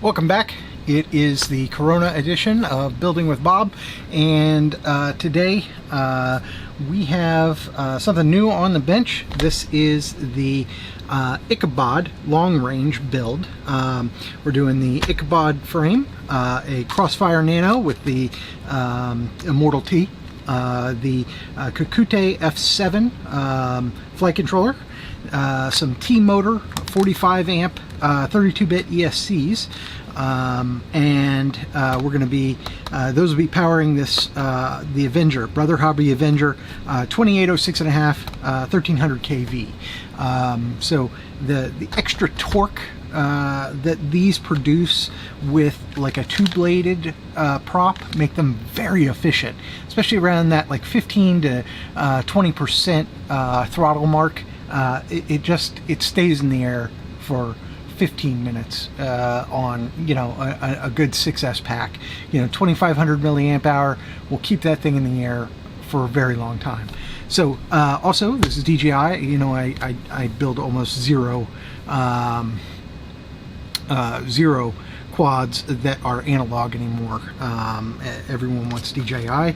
Welcome back. It is the Corona edition of Building with Bob, and today we have something new on the bench. This is the Ichabod long range build. We're doing the Ichabod frame, a Crossfire Nano with the Immortal T, the Kakute F7 flight controller, some T-Motor 45 amp 32-bit ESCs, and we're going to be those will be powering this the Avenger, Brother Hobby Avenger 2806.5 1300 kV. So the extra torque that these produce with like a two-bladed prop make them very efficient, especially around that like 15 to 20% throttle mark. It stays in the air for 15 minutes on, you know, a good 6S pack. You know, 2500 milliamp hour will keep that thing in the air for a very long time. So also, this is DJI. You know, I build almost zero quads that are analog anymore. Everyone wants DJI.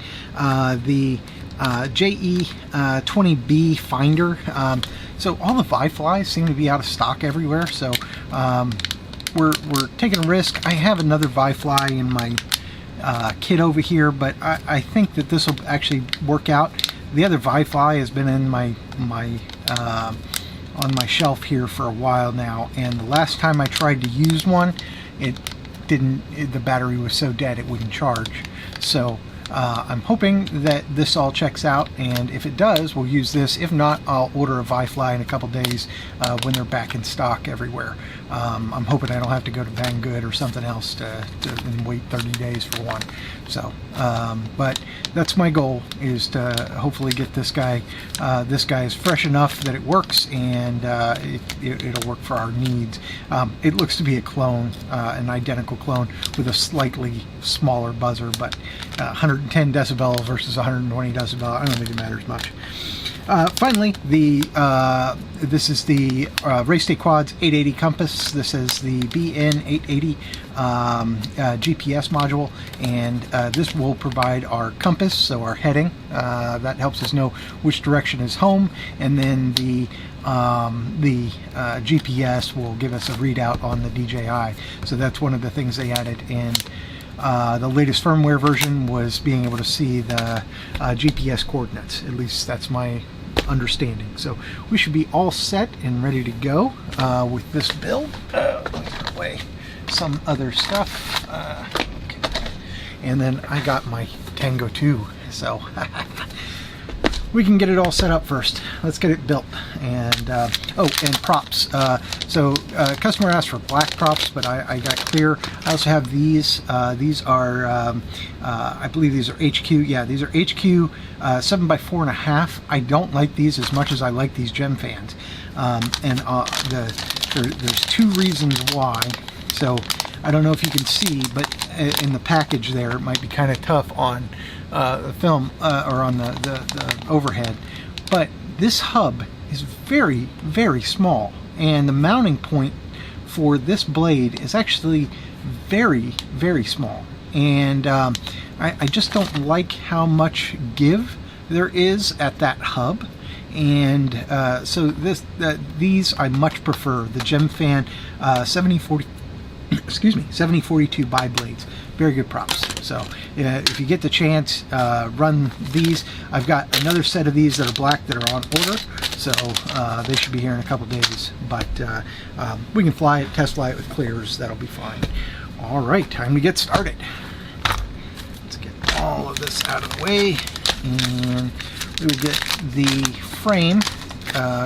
The JE20B finder. So all the Viflies seem to be out of stock everywhere. So we're taking a risk. I have another Vifly in my kit over here, but I think that this will actually work out. The other Vifly has been in my on my shelf here for a while now, and the last time I tried to use one, the battery was so dead it wouldn't charge. So I'm hoping that this all checks out, and if it does, we'll use this. If not, I'll order a Vifly in a couple days when they're back in stock everywhere. I'm hoping I don't have to go to Banggood or something else and wait 30 days for one. So, but that's my goal, is to hopefully get this guy. This guy is fresh enough that it works, and it'll work for our needs. It looks to be a clone, an identical clone with a slightly smaller buzzer, but 110 decibel versus 120 decibel. I don't think it matters much. Finally, this is the Race Day Quads 880 compass. This is the BN880 GPS module, and this will provide our compass, so our heading. That helps us know which direction is home, and then the GPS will give us a readout on the DJI. So that's one of the things they added in the latest firmware version, was being able to see the GPS coordinates. At least that's my understanding. So we should be all set and ready to go with this build. Let me put away some other stuff. Okay. And then I got my Tango 2, so we can get it all set up first. Let's get it built. And and props. So customer asked for black props, but I got clear. I also have these. These are I believe these are HQ. Yeah, these are HQ 7x4.5. I don't like these as much as I like these gem fans, and there's two reasons why. So I don't know if you can see, but in the package there, it might be kind of tough on the film or on the overhead, but this hub is very, very small, and the mounting point for this blade is actually very, very small, and I just don't like how much give there is at that hub. And so these I much prefer, the Gemfan 7042 bi-blades. Very good props. So if you get the chance, run these. I've got another set of these that are black that are on order, so they should be here in a couple days. But we can test fly it with clears. That'll be fine. All right, time to get started. Let's get all of this out of the way, and we will get the frame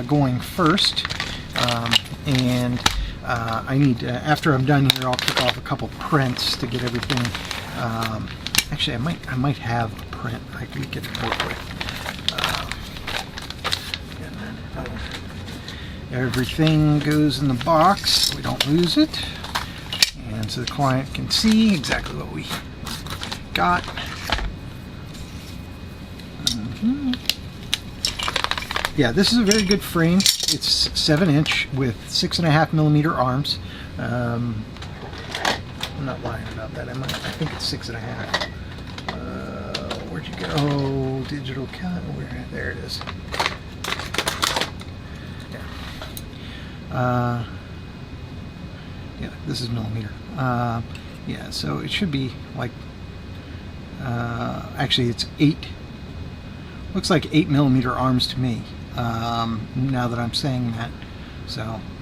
going first. I need to, after I'm done here, I'll kick off a couple prints to get everything. Actually, I might have a print I can get to work with. Everything goes in the box so we don't lose it, and so the client can see exactly what we got. Yeah, this is a very good frame. It's 7-inch with 6.5mm arms. I'm not lying about that, am I? I think it's 6.5. Where'd you go? Oh, digital cut. Where? There it is. Yeah. Yeah, this is millimeter. Yeah, so it should be like, actually it's 8, looks like 8mm arms to me, now that I'm saying that.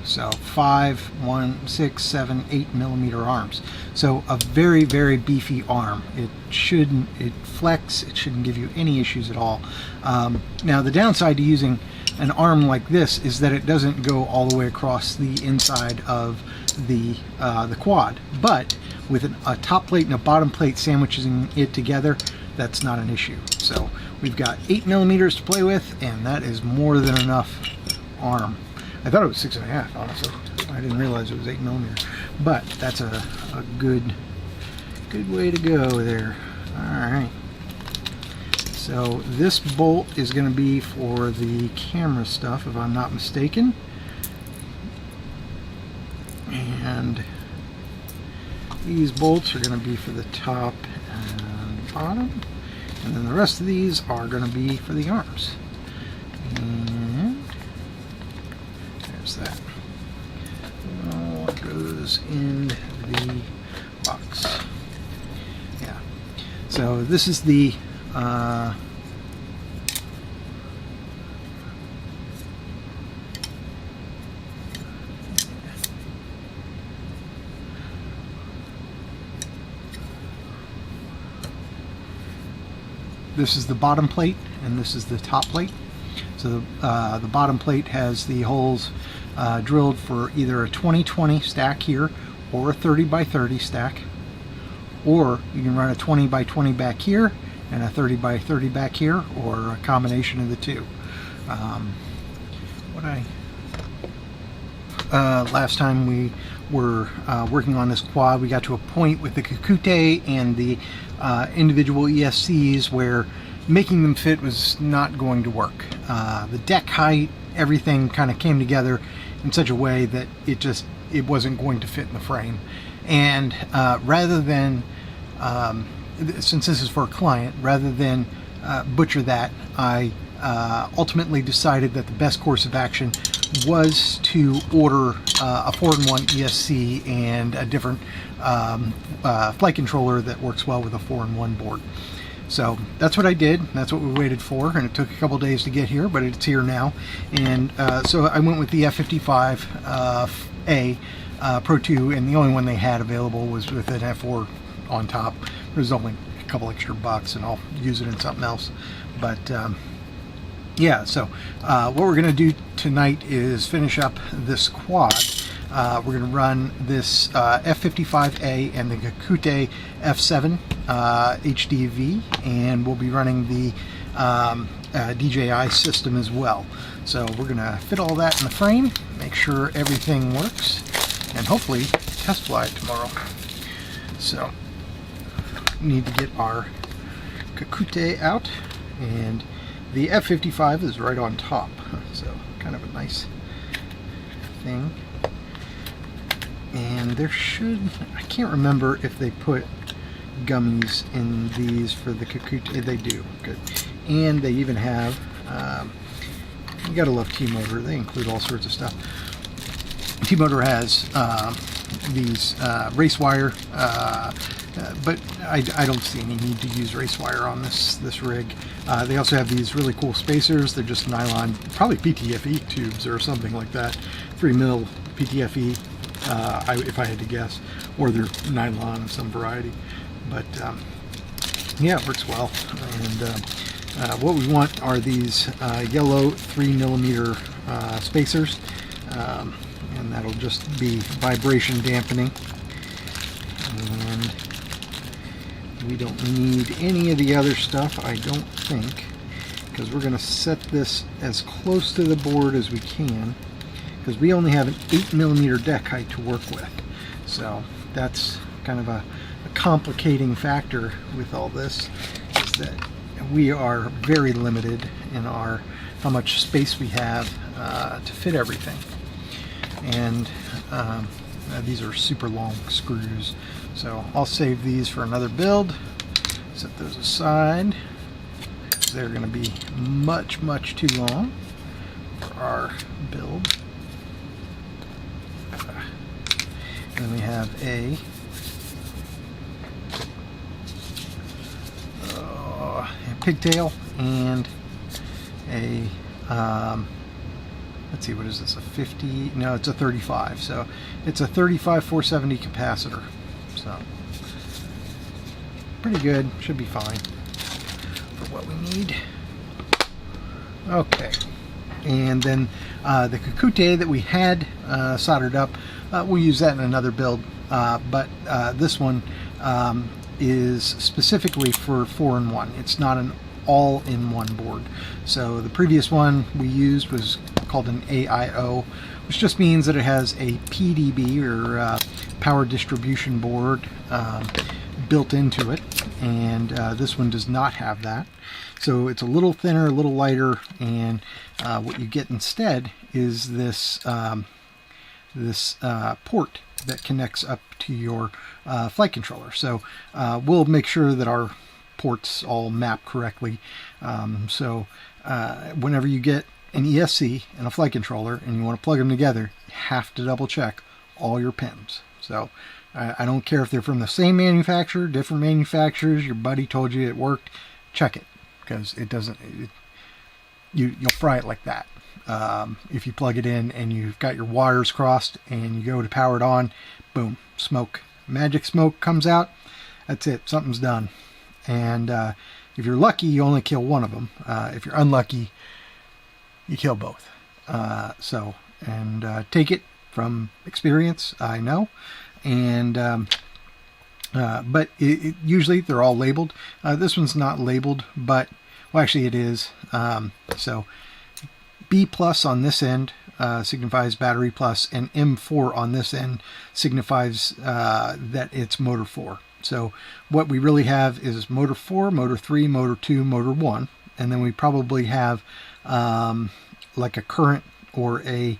So 5, 1, 6, 7, 8mm arms. So a very, very beefy arm. It flex, it shouldn't give you any issues at all. Now the downside to using an arm like this is that it doesn't go all the way across the inside of the quad, but with a top plate and a bottom plate sandwiching it together, that's not an issue. So we've got 8mm to play with, and that is more than enough arm. I thought it was 6.5, honestly. I didn't realize it was 8mm, but that's a good way to go there. All right. So this bolt is going to be for the camera stuff, if I'm not mistaken. And these bolts are going to be for the top and bottom. And then the rest of these are going to be for the arms. And there's that. All goes in the box. Yeah. So this is the this is the bottom plate, and this is the top plate. So the bottom plate has the holes drilled for either a 20-20 stack here, or a 30x30 stack, or you can run a 20x20 back here and a 30x30 back here, or a combination of the two. Last time we were working on this quad, we got to a point with the Kakute and the individual ESCs where making them fit was not going to work. The deck height, everything kind of came together in such a way that it wasn't going to fit in the frame. And rather than, since this is for a client, rather than butcher that, I ultimately decided that the best course of action was to order a 4-in-1 ESC and a different flight controller that works well with a 4-in-1 board. So that's what I did. That's what we waited for, and it took a couple days to get here, but it's here now. And so I went with the F55A Pro 2, and the only one they had available was with an F4 on top. It was only a couple extra bucks, and I'll use it in something else. But yeah, so what we're going to do tonight is finish up this quad. We're going to run this F55A and the Kakute F7 HDV, and we'll be running the DJI system as well. So we're going to fit all that in the frame, make sure everything works, and hopefully test fly it tomorrow. So we need to get our Kakute out, and the F55 is right on top, so kind of a nice thing. And there should, I can't remember if they put gummies in these for the Kakute. They do, good. And they even have, you gotta love T-Motor, they include all sorts of stuff. T-Motor has these race wire, but I don't see any need to use race wire on this rig. They also have these really cool spacers. They're just nylon, probably PTFE tubes or something like that, 3mm PTFE. If I had to guess, or they're nylon of some variety, but yeah, it works well. And what we want are these yellow 3mm spacers, and that'll just be vibration dampening, and we don't need any of the other stuff, I don't think, because we're going to set this as close to the board as we can, because we only have an 8mm deck height to work with. So that's kind of a complicating factor with all this, is that we are very limited in how much space we have to fit everything. And these are super long screws. So I'll save these for another build. Set those aside. They're going to be much too long for our build. And then we have a pigtail and a let's see, what is this, a 50? No, it's a 35. So it's a 35 470 capacitor. So pretty good, should be fine for what we need. Okay, and then the Kakute that we had soldered up, we'll use that in another build, but this one is specifically for 4-in-1. It's not an all-in-one board. So the previous one we used was called an AIO, which just means that it has a PDB, or power distribution board, built into it, and this one does not have that. So it's a little thinner, a little lighter, and what you get instead is this port that connects up to your flight controller. So we'll make sure that our ports all map correctly. So whenever you get an ESC and a flight controller and you want to plug them together, you have to double check all your pins. So I don't care if they're from the same manufacturer, different manufacturers, your buddy told you it worked, check it, because it doesn't, you'll fry it like that. If you plug it in and you've got your wires crossed and you go to power it on, boom, smoke, magic smoke comes out. That's it, something's done. And if you're lucky, you only kill one of them. If you're unlucky, you kill both. Take it from experience, I know. And but usually they're all labeled. This one's not labeled, but well, actually it is. So B plus on this end signifies battery plus, and M4 on this end signifies that it's motor 4. So what we really have is motor 4, motor 3, motor 2, motor 1, and then we probably have like a current or a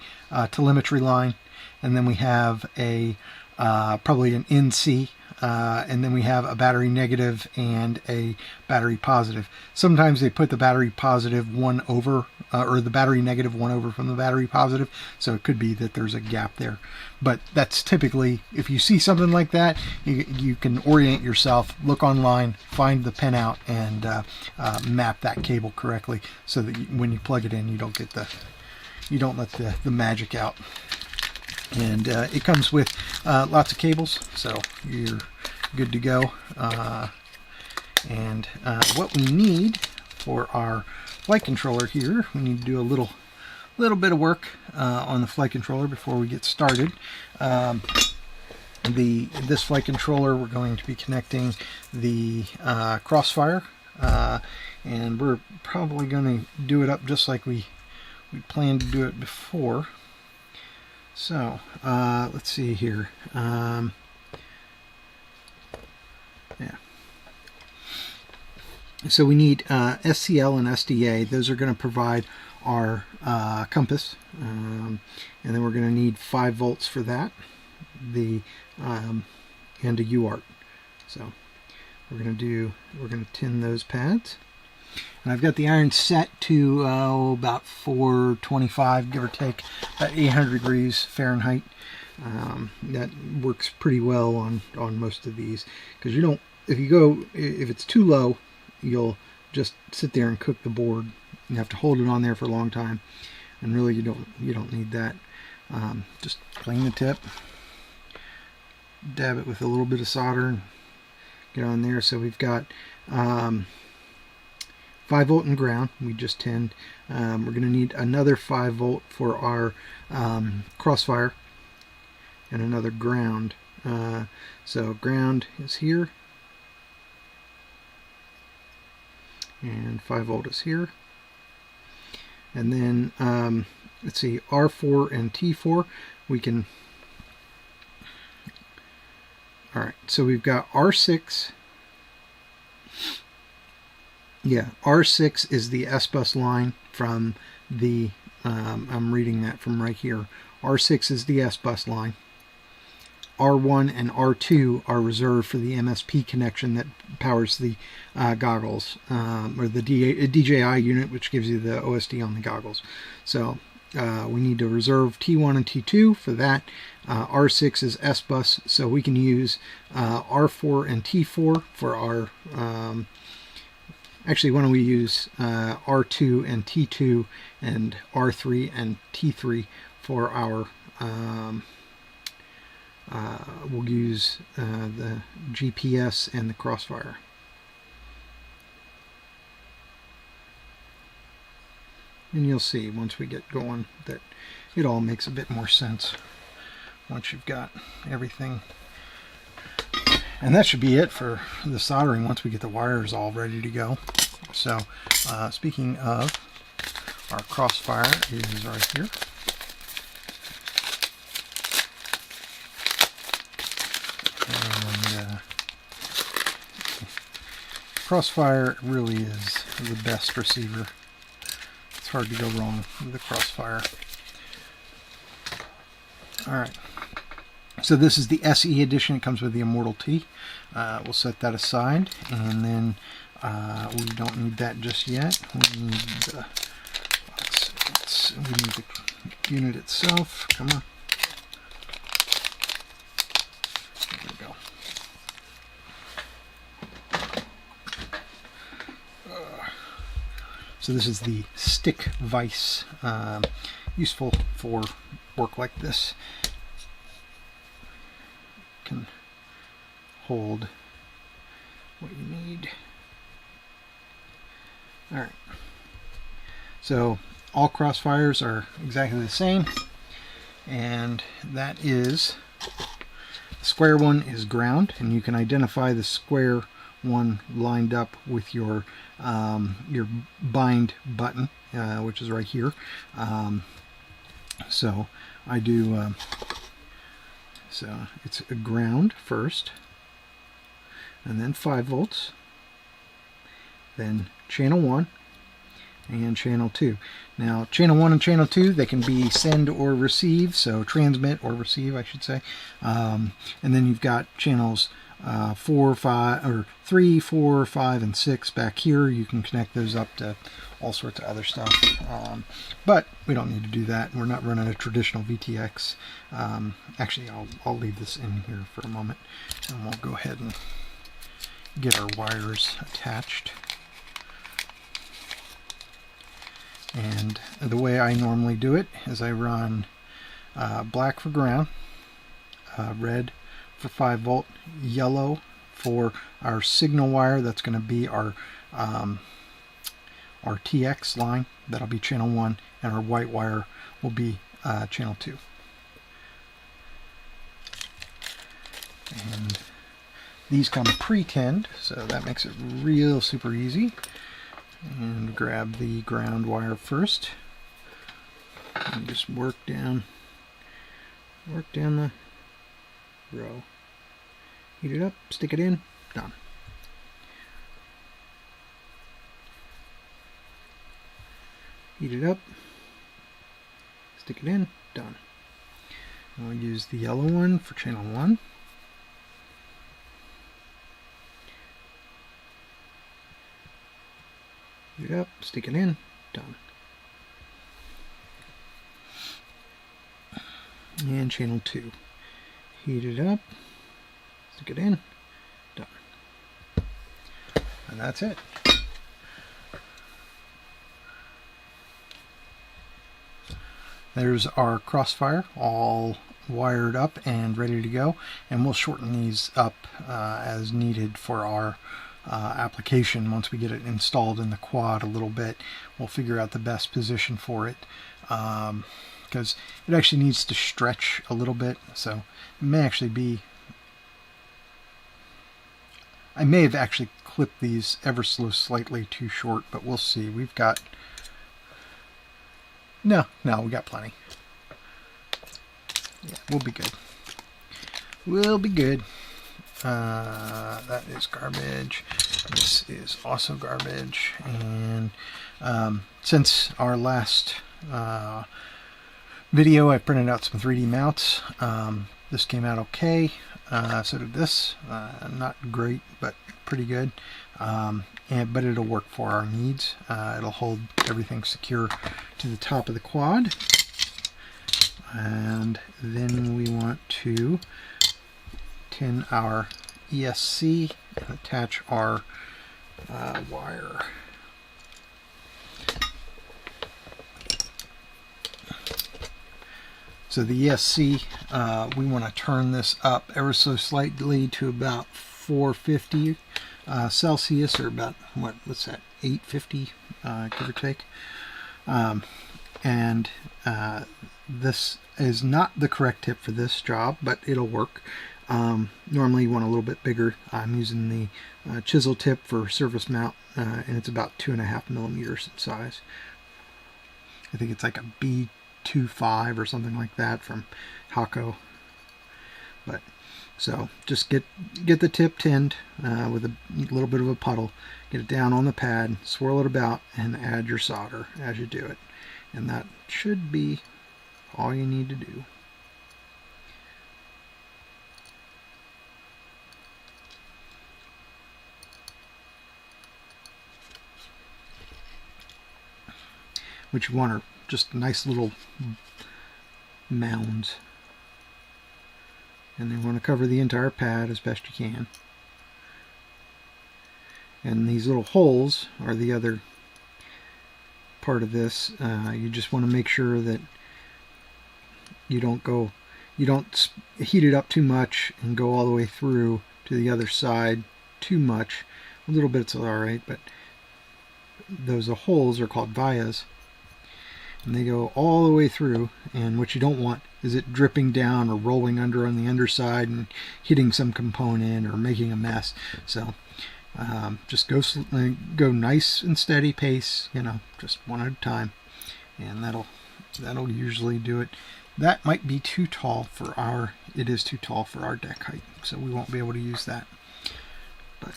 telemetry line, and then we have a probably an NC, and then we have a battery negative and a battery positive. Sometimes they put the battery positive one over, or the battery negative one over from the battery positive, so it could be that there's a gap there. But that's typically, if you see something like that, you can orient yourself, look online, find the pinout, and map that cable correctly, so that when you plug it in, you don't let the magic out. And it comes with lots of cables, so you're good to go. And what we need for our flight controller here, we need to do a little bit of work on the flight controller before we get started. This flight controller, we're going to be connecting the crossfire, and we're probably going to do it up just like we planned to do it before. So let's see here. Yeah. So we need SCL and SDA. Those are going to provide our compass, and then we're going to need 5 volts for that. And a UART. So we're going to tin those pads. And I've got the iron set to about 425, give or take, about 800 degrees Fahrenheit. That works pretty well on most of these, because if it's too low, you'll just sit there and cook the board. You have to hold it on there for a long time, and really you don't need that. Just clean the tip, dab it with a little bit of solder, and get on there. So we've got 5 volt and ground. We just tinned. We're going to need another 5 volt for our crossfire, and another ground. So ground is here, and 5 volt is here. And then let's see, R4 and T4 we can. Alright, so we've got R6. Yeah, R6 is the S-bus line from the, I'm reading that from right here. R6 is the S-bus line. R1 and R2 are reserved for the MSP connection that powers the goggles, or the DJI unit, which gives you the OSD on the goggles. So we need to reserve T1 and T2 for that. R6 is S-Bus, so we can use R4 and T4 for our... actually, why don't we use R2 and T2 and R3 and T3 for our... we'll use the GPS and the Crossfire. And you'll see once we get going that it all makes a bit more sense once you've got everything. And that should be it for the soldering once we get the wires all ready to go. So speaking of, our Crossfire is right here. And Crossfire really is the best receiver. It's hard to go wrong with the Crossfire. Alright, so this is the SE edition. It comes with the Immortal T. We'll set that aside, and then we don't need that just yet. We need the, we need the unit itself. Come on. There we go. So this is the stick vise, useful for work like this. Can hold what you need. Alright, so all Crossfires are exactly the same, and that is, the square one is ground, and you can identify the square one lined up with your bind button, which is right here. So I do, so it's a ground first, and then 5 volts, then channel 1 and channel 2. Now channel 1 and channel 2, they can be send or receive, so transmit or receive I should say, and then you've got channels 4, 5, or 3, 4, 5, and 6 back here. You can connect those up to all sorts of other stuff, but we don't need to do that. We're not running a traditional VTX. Actually, I'll leave this in here for a moment, and we'll go ahead and get our wires attached. And the way I normally do it is I run black for ground, red for 5 volt, yellow for our signal wire. That's going to be our TX line. That'll be channel 1, and our white wire will be channel 2. And these come pre-tinned, so that makes it real super easy. And grab the ground wire first, and just work down the row. Heat it up, stick it in, done. Heat it up, stick it in, done. And we'll use the yellow one for channel 1. Heat it up, stick it in, done. And channel 2. Heat it up, stick it in, done. And that's it. There's our Crossfire all wired up and ready to go, and we'll shorten these up as needed for our application. Once we get it installed in the quad a little bit, we'll figure out the best position for it, because it actually needs to stretch a little bit, so it may actually be, I may have actually clipped these ever so slightly too short, but we'll see. We've got, no, we got plenty. Yeah, we'll be good. We'll be good. That is garbage. This is also garbage. And since our last video, I printed out some 3D mounts. This came out okay. So did this. Not great, but pretty good. But it'll work for our needs. It'll hold everything secure to the top of the quad. And then we want to tin our ESC and attach our wire. So the ESC, we want to turn this up ever so slightly to about 450 Celsius, or about, what's that, 850, give or take. This is not the correct tip for this job, but it'll work. Normally you want a little bit bigger. I'm using the chisel tip for surface mount, and it's about 2.5 millimeters in size. I think it's like a B25 or something like that from Hako. But so just get the tip tinned with a little bit of a puddle, get it down on the pad, swirl it about, and add your solder as you do it. And that should be all you need to do. What you want are just nice little mounds. And you want to cover the entire pad as best you can. And these little holes are the other part of this. You just want to make sure that you don't heat it up too much and go all the way through to the other side too much. A little bit's alright, but those holes are called vias. And they go all the way through, and what you don't want is it dripping down or rolling under on the underside and hitting some component or making a mess. So just go nice and steady pace, just one at a time, and that'll usually do it. That might be too tall for it is too tall for our deck height, so we won't be able to use that. But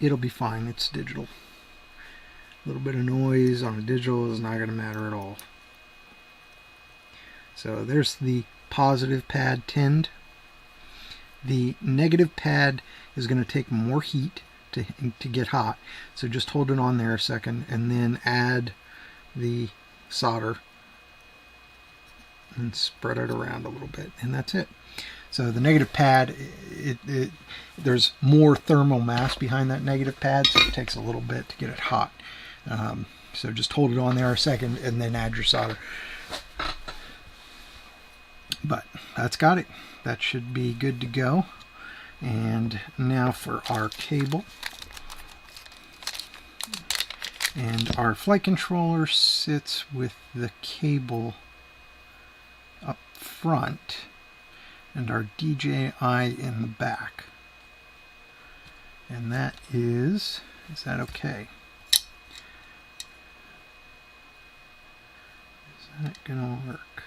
it'll be fine, it's digital. A little bit of noise on a digital is not going to matter at all. So there's the positive pad tinned. The negative pad is going to take more heat to get hot. So just hold it on there a second and then add the solder and spread it around a little bit, and that's it. So the negative pad, there's more thermal mass behind that negative pad, so it takes a little bit to get it hot. So just hold it on there a second and then add your solder. But that's got it. That should be good to go. And now for our cable. And our flight controller sits with the cable up front and our DJI in the back. And that is that okay? Is that gonna work?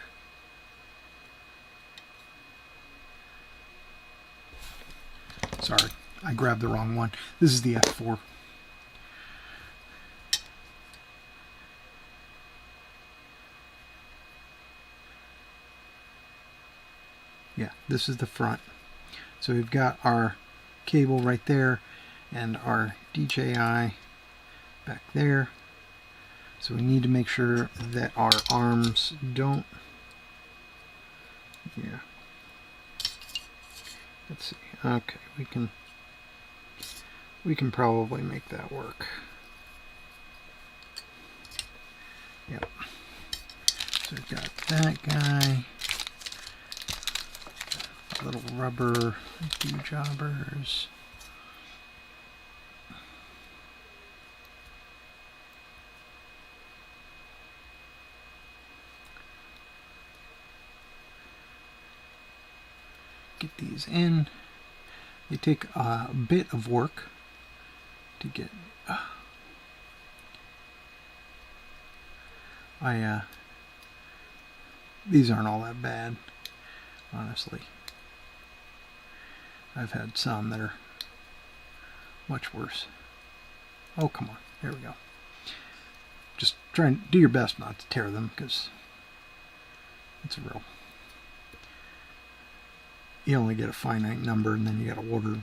Sorry, I grabbed the wrong one. This is the F4. Yeah, this is the front. So we've got our cable right there and our DJI back there. So we need to make sure that our arms don't, yeah. Let's see. Okay, we can probably make that work. Yep. So we've got that guy. Little rubber jobbers. Get these in. They take a bit of work to get. These aren't all that bad, honestly. I've had some that are much worse. Oh, come on. There we go. Just try and do your best not to tear them, because it's a real you only get a finite number, and then you got to order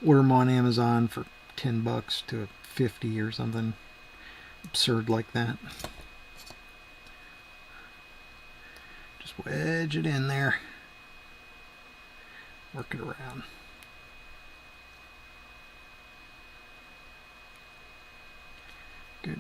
them on Amazon for $10 to $50 or something absurd like that. Just wedge it in there, work it around. Good.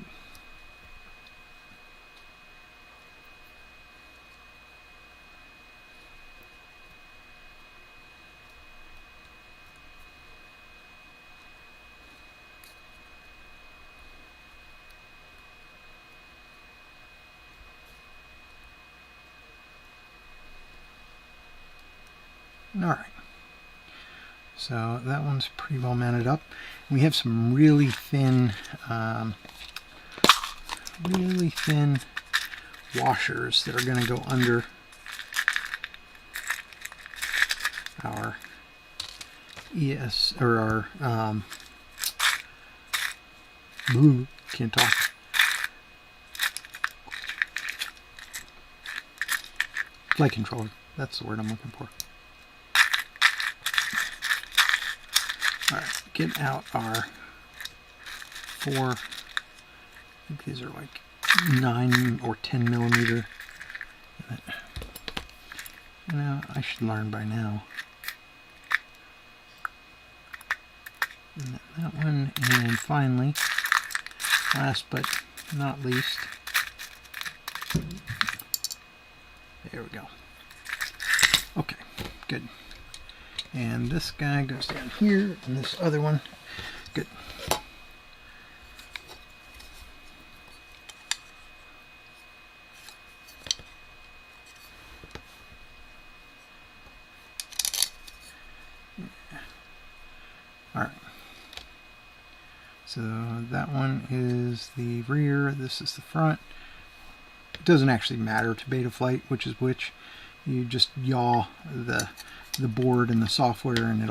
All right, so that one's pretty well mounted up. We have some really thin washers that are going to go under our our can't talk. Flight controller. That's the word I'm looking for. Alright, get out our 4, I think these are like 9 or 10 millimeter. You know, I should learn by now. And that one, and finally, last but not least, there we go. Okay, good. And this guy goes down here, and this other one, good. Alright. So that one is the rear, this is the front. It doesn't actually matter to Betaflight which is which. You just yaw the board and the software, and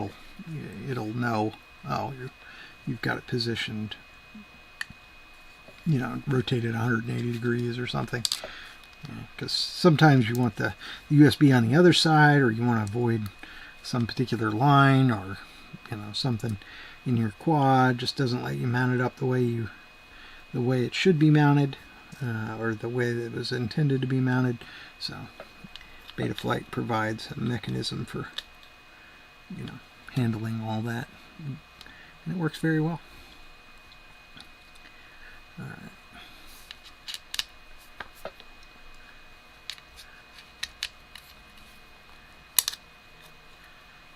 it'll know, oh, you've got it positioned, you know, rotated 180 degrees or something. Because sometimes you want the USB on the other side, or you want to avoid some particular line, or you know, something in your quad just doesn't let you mount it up the way it should be mounted, or the way that it was intended to be mounted. So Betaflight provides a mechanism for, you know, handling all that, and it works very well. All right.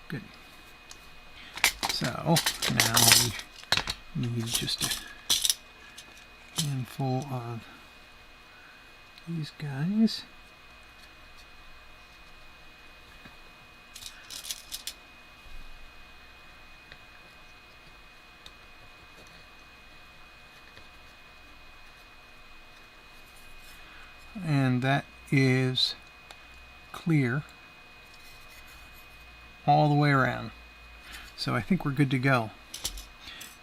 Good. So now we need just a handful of these guys. And that is clear all the way around. So I think we're good to go.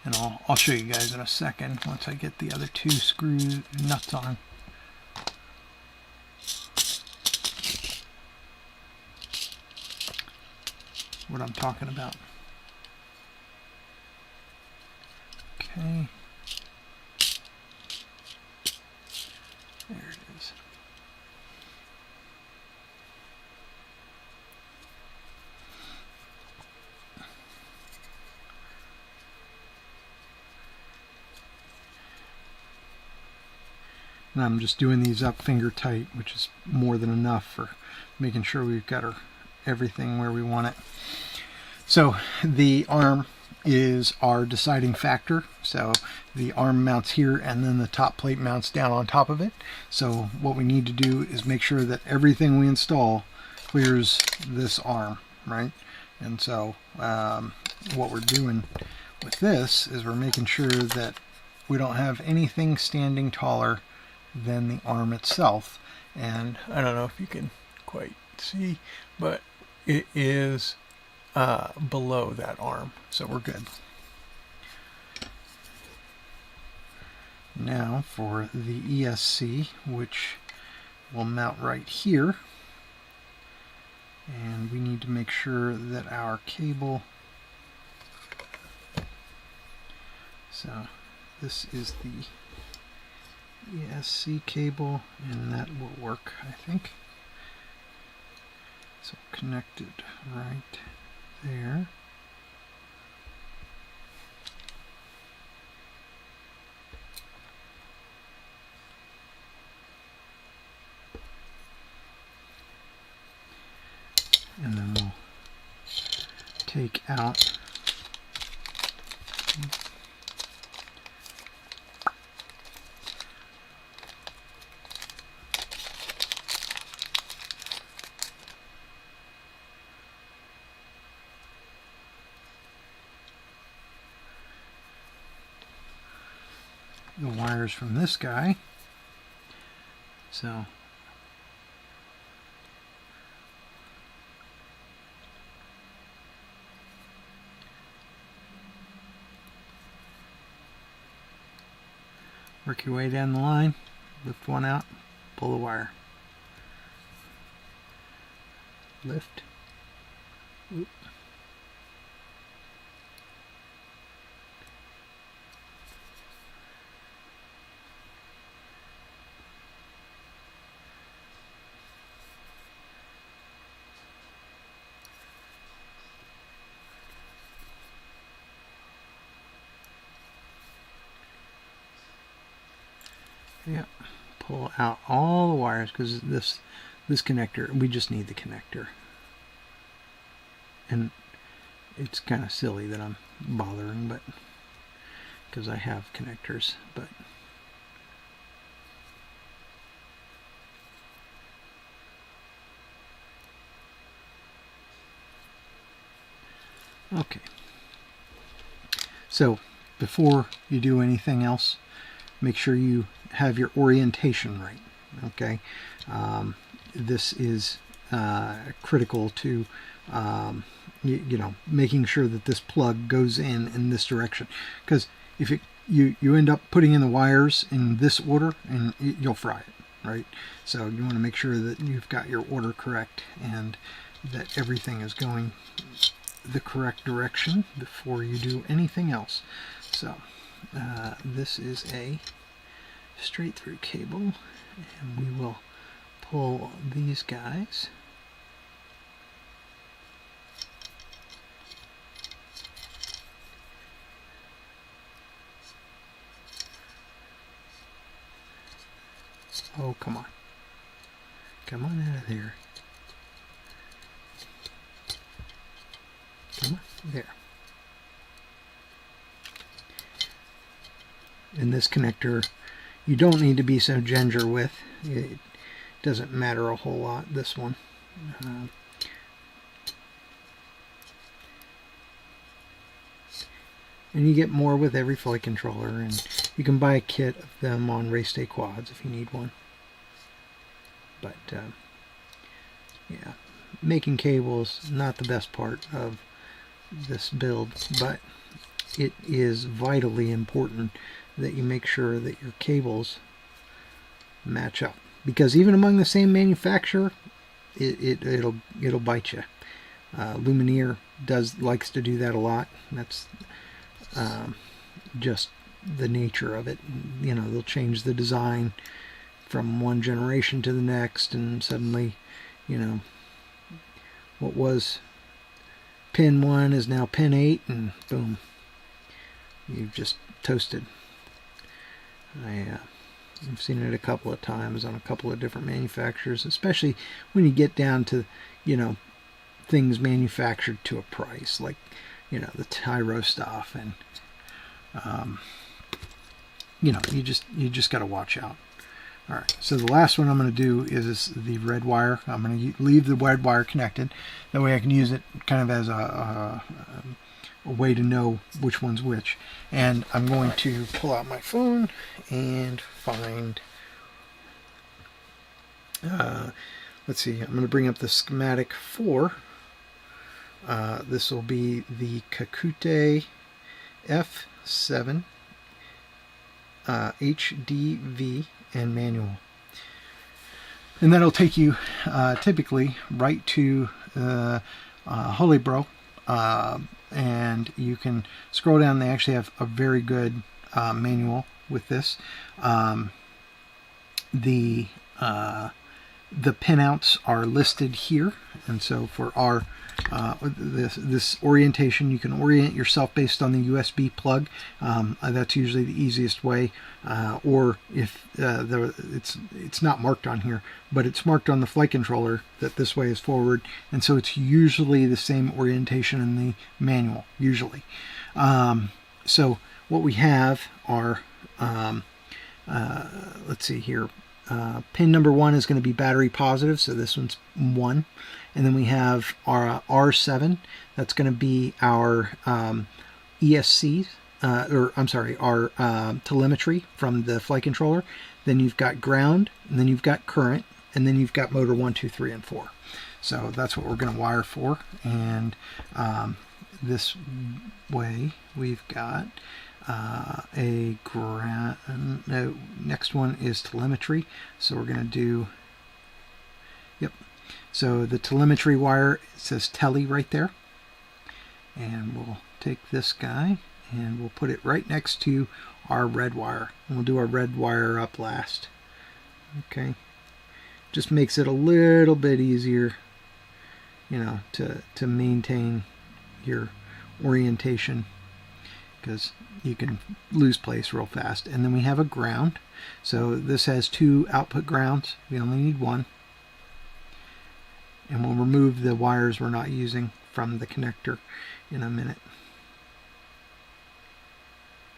And I'll show you guys in a second once I get the other 2 screw nuts on. What I'm talking about. Okay. There it is. And I'm just doing these up finger tight, which is more than enough for making sure we've got everything where we want it. So the arm is our deciding factor. So the arm mounts here, and then the top plate mounts down on top of it. So what we need to do is make sure that everything we install clears this arm, right? And so what we're doing with this is we're making sure that we don't have anything standing taller than the arm itself. And I don't know if you can quite see, but it is below that arm, so we're good. Now for the ESC, which will mount right here, and we need to make sure that our cable, so this is the ESC cable, and that will work, I think. So connected right there. And then we'll take out the wires from this guy. So work your way down the line, lift one out, pull the wire. Lift. Oop. Yeah, pull out all the wires, because this connector, we just need the connector. And it's kind of silly that I'm bothering, but because I have connectors, but okay. So before you do anything else, make sure you have your orientation right. Okay, this is critical to you know, making sure that this plug goes in this direction, because if you end up putting in the wires in this order, and you'll fry it, right? So you want to make sure that you've got your order correct and that everything is going the correct direction before you do anything else. So this is a straight through cable, and we will pull these guys. Oh, come on. Come on out of there. Come on, there. And this connector, you don't need to be so ginger with. It doesn't matter a whole lot, this one. And you get more with every flight controller, and you can buy a kit of them on race day quads if you need one. But yeah, making cables, not the best part of this build, but it is vitally important that you make sure that your cables match up, because even among the same manufacturer, it'll bite you. Lumineer likes to do that a lot. That's just the nature of it. You know, they'll change the design from one generation to the next, and suddenly, you know, what was pin 1 is now pin 8, and boom, you've just toasted. I've seen it a couple of times on a couple of different manufacturers, especially when you get down to, you know, things manufactured to a price, like, you know, the Tyro stuff, and you know, you just got to watch out. All right, so the last one I'm going to do is the red wire. I'm going to leave the red wire connected. That way I can use it kind of as a way to know which one's which. And I'm going to pull out my phone and find, let's see, I'm going to bring up the schematic for, this will be the Kakute F7 HDV and manual. And that'll take you typically right to Holybro, and you can scroll down. They actually have a very good manual with this. The pinouts are listed here, and so for our this orientation, you can orient yourself based on the USB plug. That's usually the easiest way, or if it's not marked on here, but it's marked on the flight controller that this way is forward, and so it's usually the same orientation in the manual, usually. So what we have are, let's see here, pin number 1 is going to be battery positive, so this one's 1. And then we have our R7, that's going to be our ESC, or I'm sorry, our telemetry from the flight controller. Then you've got ground, and then you've got current, and then you've got motor 1, 2, 3, and 4. So that's what we're going to wire for. And this way we've got a ground. No, next one is telemetry. So we're going to do, yep. So the telemetry wire, it says tele right there. And we'll take this guy and we'll put it right next to our red wire. And we'll do our red wire up last. Okay. Just makes it a little bit easier, you know, to maintain your orientation, because you can lose place real fast. And then we have a ground. So this has 2 output grounds. We only need 1. And we'll remove the wires we're not using from the connector in a minute.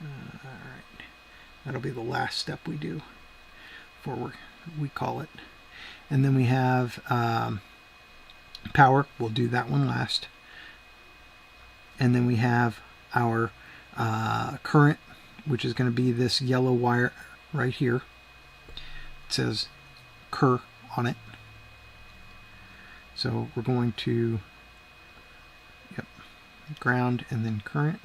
Alright, that'll be the last step we do, before we call it. And then we have power. We'll do that one last. And then we have our current, which is going to be this yellow wire right here. It says cur on it. So we're going to, yep, ground and then current.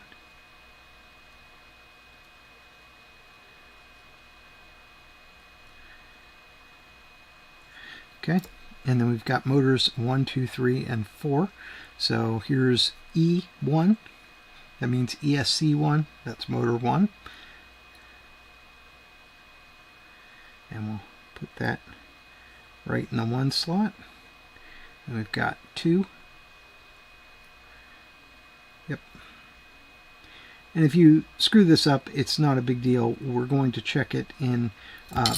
Okay, and then we've got motors 1, 2, 3, and 4. So here's E1. That means ESC1. That's motor 1. And we'll put that right in the 1 slot. And we've got 2. Yep. And if you screw this up, it's not a big deal. We're going to check it in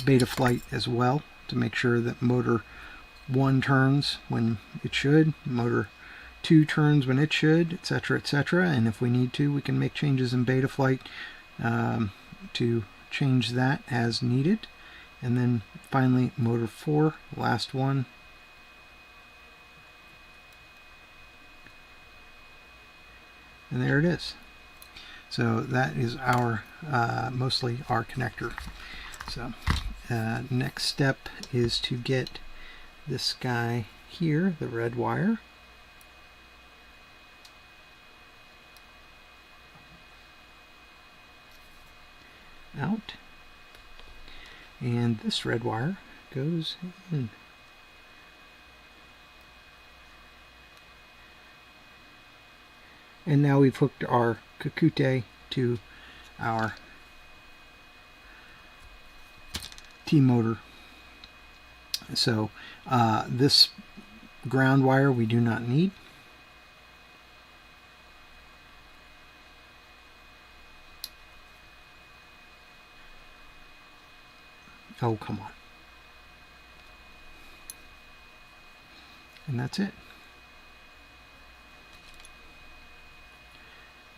beta flight as well to make sure that motor 1 turns when it should, motor 2 turns when it should, etc., etc. And if we need to, we can make changes in beta flight to change that as needed. And then finally motor 4, last one. And there it is. So that is our mostly our connector. So next step is to get this guy here, the red wire. Out. And this red wire goes in. And now we've hooked our Kakute to our T-Motor. So this ground wire we do not need. Oh, come on. And that's it.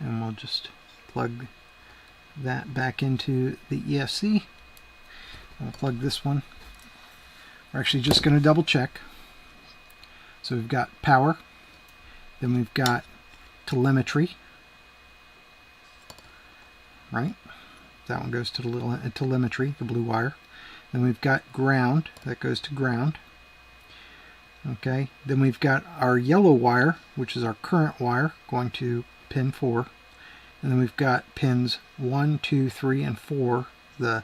And we'll just plug that back into the ESC. I'll plug this one. We're actually just going to double check. So we've got power, then we've got telemetry, right? That one goes to the little telemetry, the blue wire. Then we've got ground, that goes to ground. Okay, then we've got our yellow wire, which is our current wire, going to pin 4. And then we've got pins 1, 2, 3, and 4, the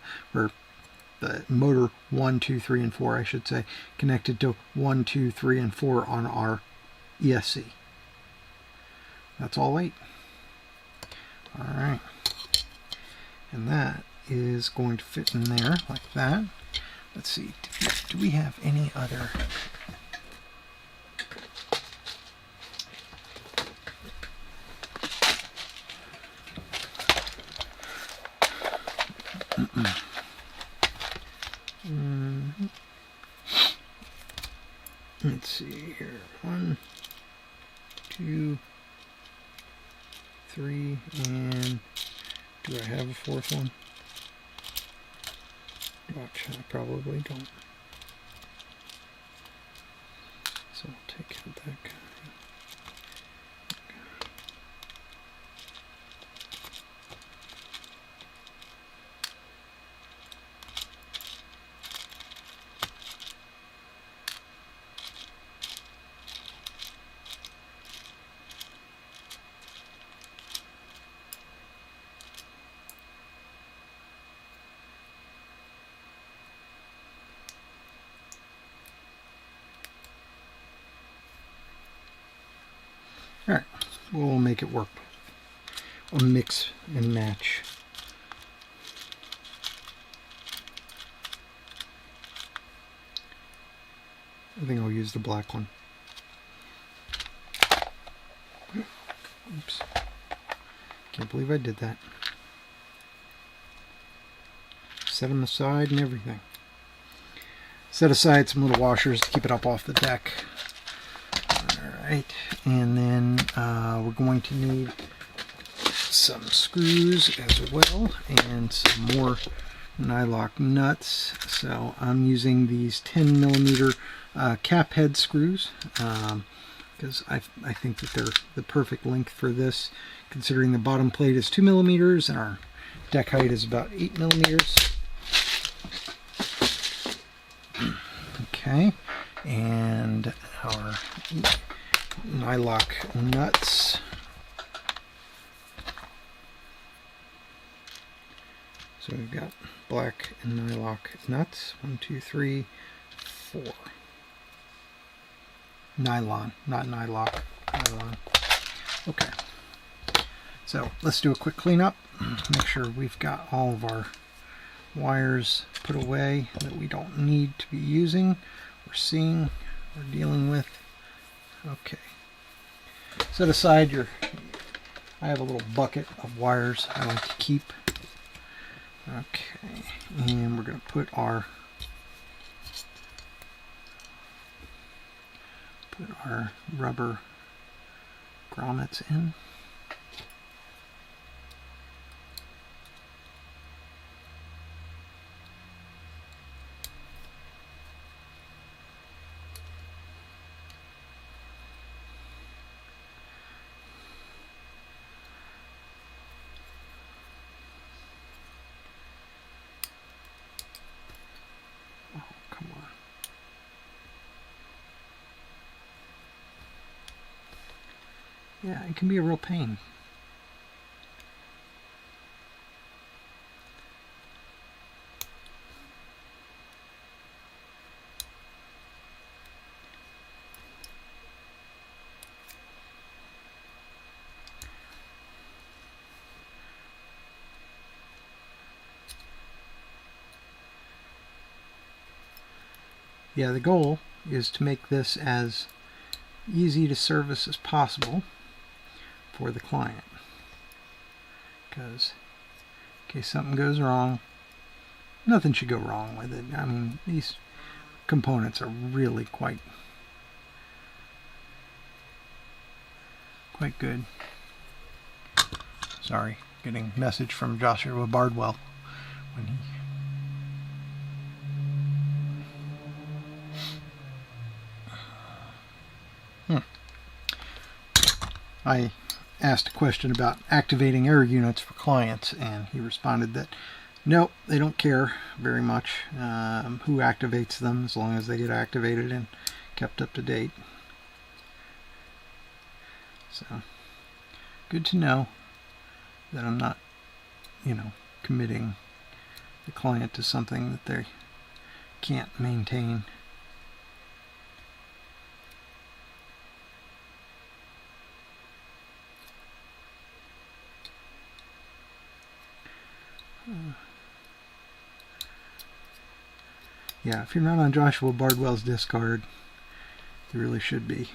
motor 1, 2, 3, and 4, I should say, connected to 1, 2, 3, and 4 on our ESC. That's all 8. Alright. And that is going to fit in there like that. Let's see, do we have any other... Let's see here. 1, 2, 3, and do I have a 4th one? Watch, I probably don't. So I'll take out that guy. Alright, we'll make it work. I'll mix and match. I think I'll use the black one. Oops. Can't believe I did that. Set them aside and everything. Set aside some little washers to keep it up off the deck. Alright, and then we're going to need some screws as well and some more nylock nuts. So I'm using these 10mm cap head screws because I think that they're the perfect length for this, considering the bottom plate is 2mm and our deck height is about 8mm. Okay, and our nylock nuts. So we've got black and nylock nuts. 1, 2, 3, 4. Nylon, not nylock. Nylon. Okay. So let's do a quick cleanup. Make sure we've got all of our wires put away that we don't need to be using or seeing or dealing with. Okay. Set aside your... I have a little bucket of wires I like to keep. Okay. And we're going to put our rubber grommets in. Yeah, it can be a real pain. Yeah, the goal is to make this as easy to service as possible for the client, because in case something goes wrong, nothing should go wrong with it. I mean, these components are really quite good. Sorry, getting a message from Joshua Bardwell when he I asked a question about activating air units for clients, and he responded that nope, they don't care very much who activates them, as long as they get activated and kept up to date. So good to know that I'm not, committing the client to something that they can't maintain. Yeah, if you're not on Joshua Bardwell's Discard, you really should be.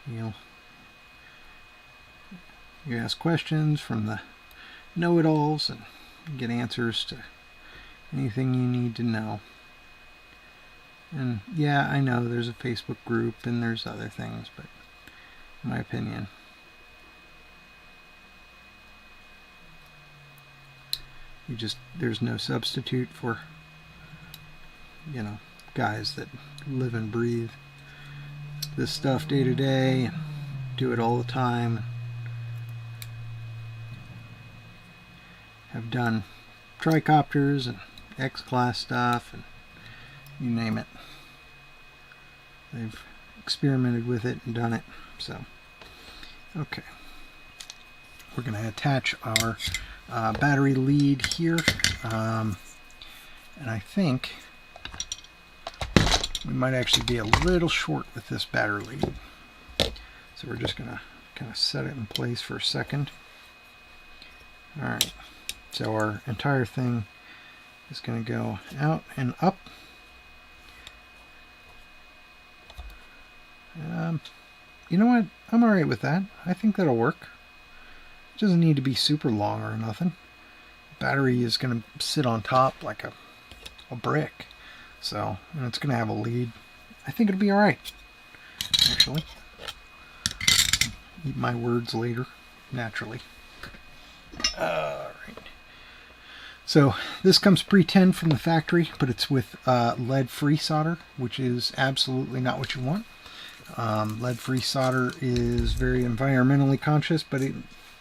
You ask questions from the know-it-alls and get answers to anything you need to know. And yeah, I know there's a Facebook group and there's other things, but in my opinion, there's no substitute for, guys that live and breathe this stuff day to day and do it all the time. Have done tricopters and X-class stuff and you name it. They've experimented with it and done it. So, okay. We're going to attach our battery lead here. And I think we might actually be a little short with this battery lead. So we're just going to kind of set it in place for a second. Alright, so our entire thing is going to go out and up. You know what? I'm alright with that. I think that'll work. It doesn't need to be super long or nothing. The battery is going to sit on top like a brick. So, and it's going to have a lead. I think it'll be alright, actually. Eat my words later, naturally. Alright. So, this comes pre-tinned from the factory, but it's with lead-free solder, which is absolutely not what you want. Lead-free solder is very environmentally conscious, but it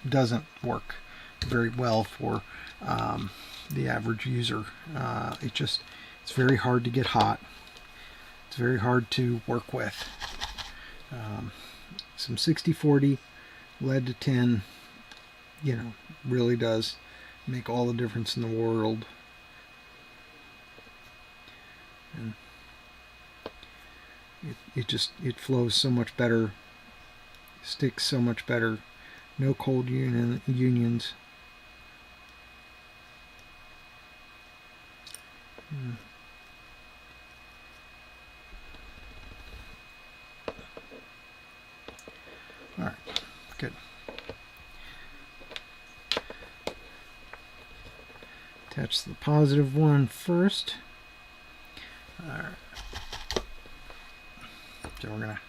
doesn't work very well for the average user. It's very hard to get hot. It's very hard to work with. Some 60-40 lead to tin, really does make all the difference in the world. And it flows so much better, sticks so much better, no cold unions. Alright, good. Attach the positive one first. Alright. So we're going to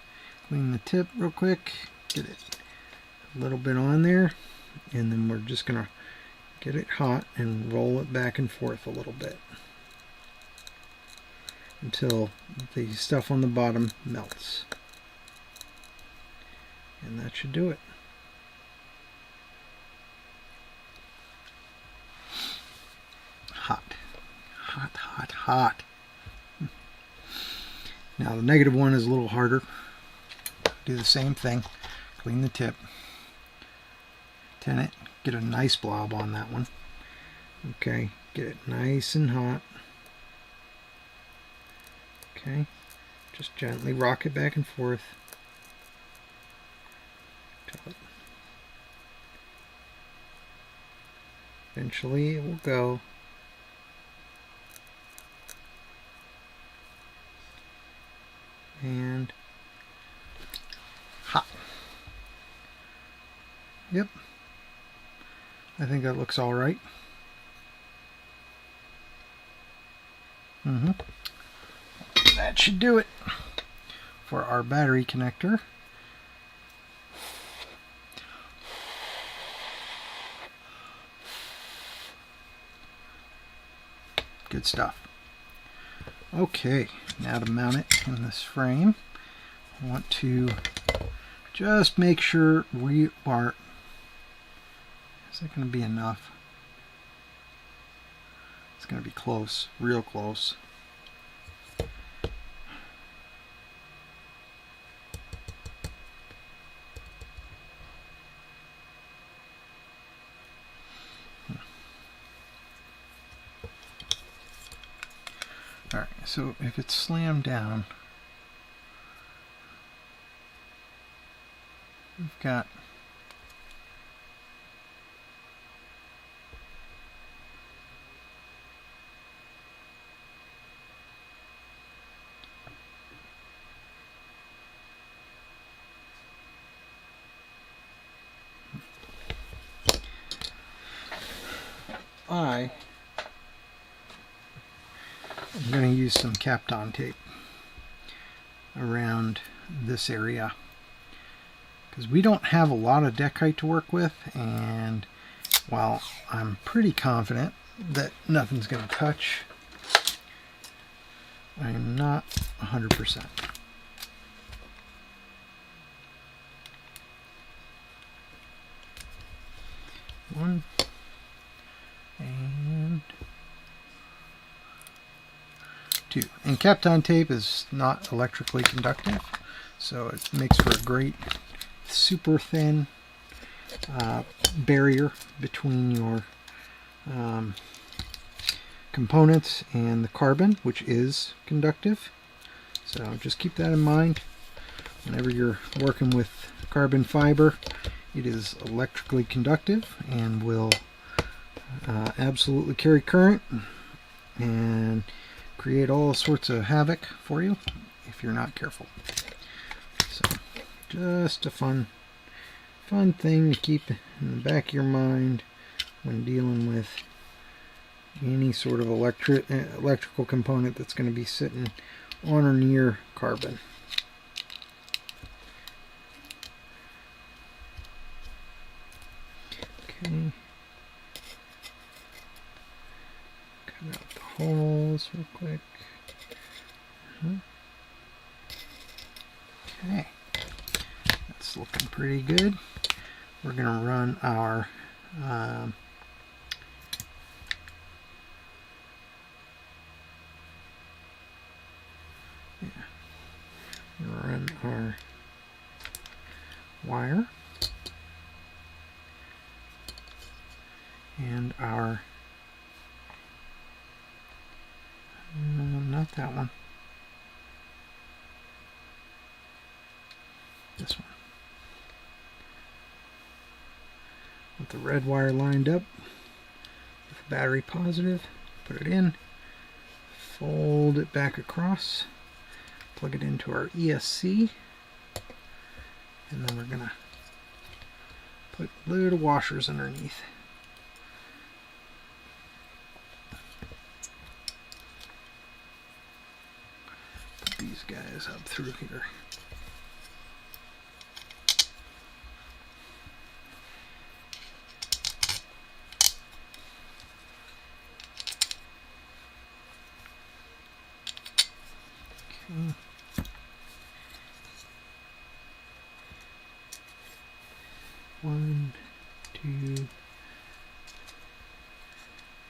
clean the tip real quick, get it a little bit on there, and then we're just going to get it hot and roll it back and forth a little bit until the stuff on the bottom melts. And that should do it. Hot. Hot, hot, hot. Now the negative one is a little harder. Do the same thing. Clean the tip. Tin it. Get a nice blob on that one. Okay. Get it nice and hot. Okay. Just gently rock it back and forth. Eventually it will go. And hot. Yep. I think that looks all right. That should do it for our battery connector. Good stuff. Okay, now to mount it in this frame, I want to just make sure we are, is that going to be enough? It's going to be close, real close. Alright, so if it's slammed down, we've got I'm going to use some Kapton tape around this area because we don't have a lot of deck height to work with, and while I'm pretty confident that nothing's going to touch, I'm not 100%. One and two. And Kapton tape is not electrically conductive, so it makes for a great super thin barrier between your components and the carbon, which is conductive. So just keep that in mind whenever you're working with carbon fiber. It is electrically conductive and will absolutely carry current and create all sorts of havoc for you if you're not careful. So just a fun thing to keep in the back of your mind when dealing with any sort of electrical component that's going to be sitting on or near carbon. Okay. Cut out the holes real quick. Okay. That's looking pretty good. We're going to run our wire and our not that one, this one, with the red wire lined up with the battery positive. Put it in, fold it back across, plug it into our ESC, and then we're gonna put a load of washers underneath. Put these guys up through here. Okay. One, two,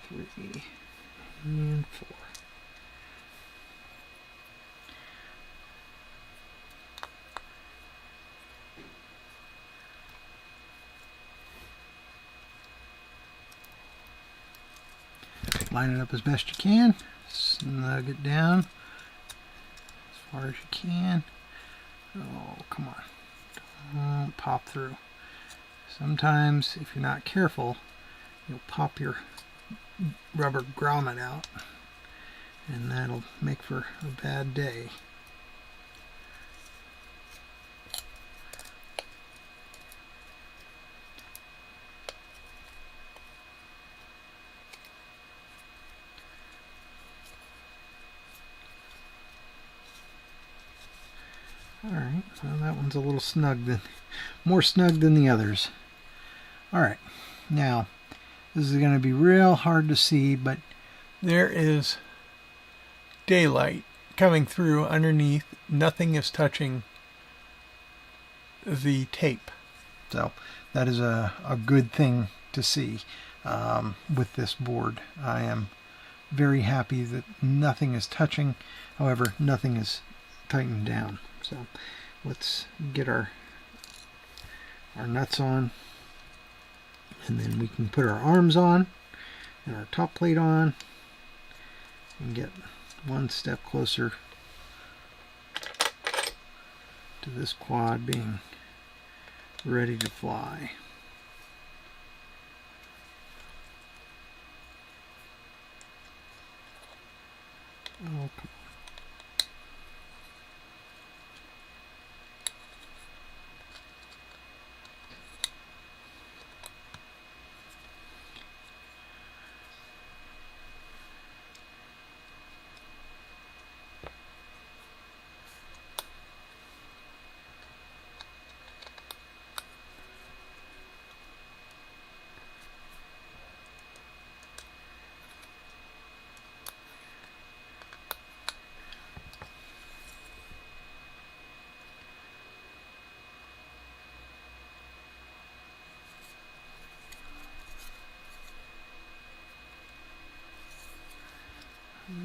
three, and four. Line it up as best you can. Snug it down as far as you can. Oh, come on. Don't pop through. Sometimes, if you're not careful, you'll pop your rubber grommet out, and that'll make for a bad day. Alright, well that one's a little more snug than the others. Alright, now this is going to be real hard to see, but there is daylight coming through underneath. Nothing is touching the tape. So that is a good thing to see with this board. I am very happy that nothing is touching. However, nothing is tightened down. So let's get our nuts on, and then we can put our arms on and our top plate on and get one step closer to this quad being ready to fly. Oh, come on.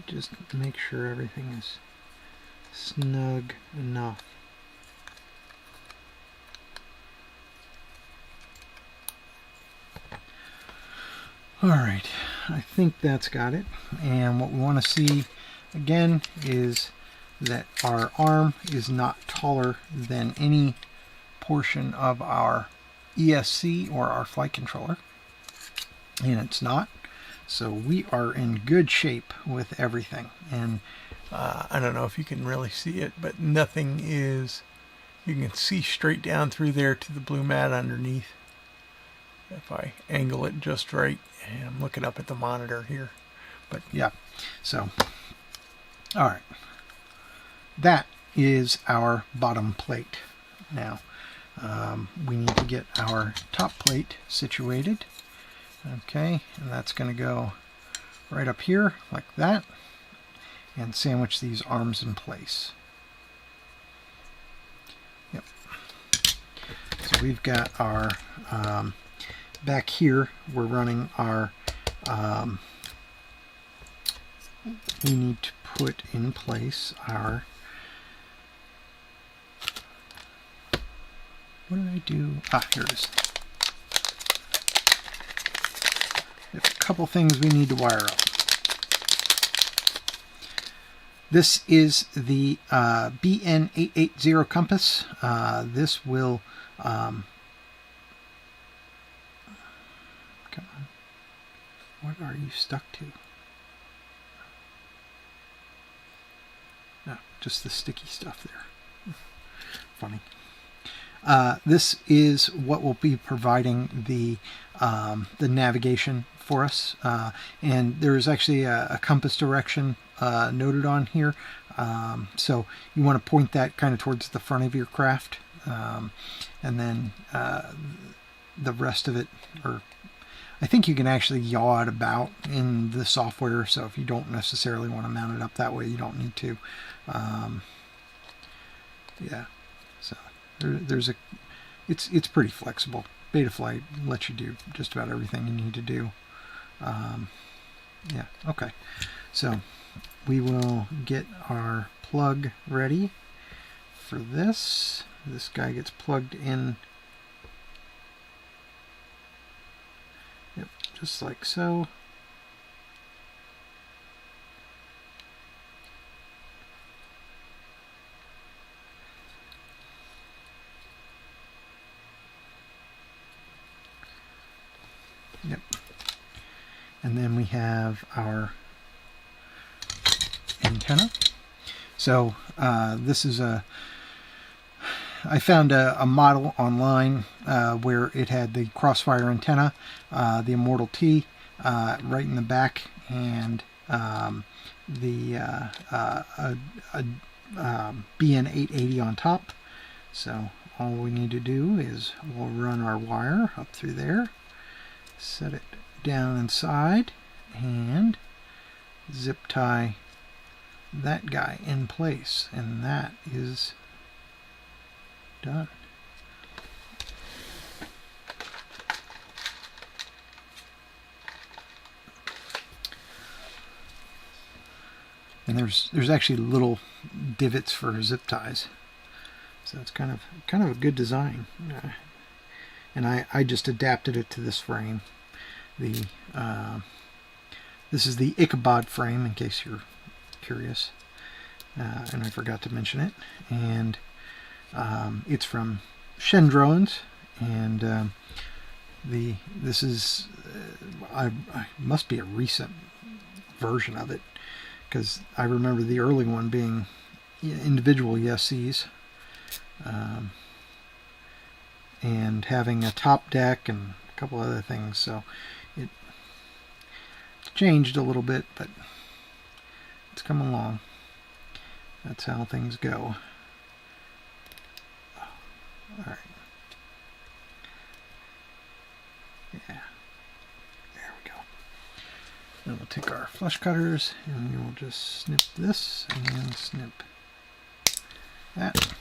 just make sure everything is snug enough. Alright, I think that's got it. And what we want to see again is that our arm is not taller than any portion of our ESC or our flight controller. And it's not. So we are in good shape with everything. And I don't know if you can really see it, but nothing is, you can see straight down through there to the blue mat underneath. If I angle it just right, and I'm looking up at the monitor here. But yeah, so, all right. That is our bottom plate. Now, we need to get our top plate situated. Okay, and that's going to go right up here like that, and sandwich these arms in place. Yep. So we've got our back here, we're running our we need to put in place our, what did I do? Here it is. We have a couple things we need to wire up. This is the BN880 compass. This will come on. What are you stuck to? No, just the sticky stuff there. Funny. This is what will be providing the navigation for us, and there is actually a compass direction noted on here, so you want to point that kind of towards the front of your craft, and then the rest of it, or I think you can actually yaw it about in the software, so if you don't necessarily want to mount it up that way, you don't need to. Yeah, so there's a, it's pretty flexible. Betaflight lets you do just about everything you need to do. Yeah, okay. So we will get our plug ready for this. This guy gets plugged in. Yep, just like so. Yep. And then we have our antenna. So this is I found a model online where it had the Crossfire antenna, the Immortal T right in the back, and the BN880 on top. So all we need to do is we'll run our wire up through there, set it down inside, and zip tie that guy in place, and that is done. And there's actually little divots for zip ties, so it's kind of a good design. And I just adapted it to this frame. The this is the Ichabod frame, in case you're curious, and I forgot to mention it. And it's from Shendones, and this is I must be a recent version of it, because I remember the early one being individual ESCs, and having a top deck and a couple other things, so it's changed a little bit, but it's come along. That's how things go. Alright. Yeah. There we go. Then we'll take our flush cutters and we will just snip this and snip that.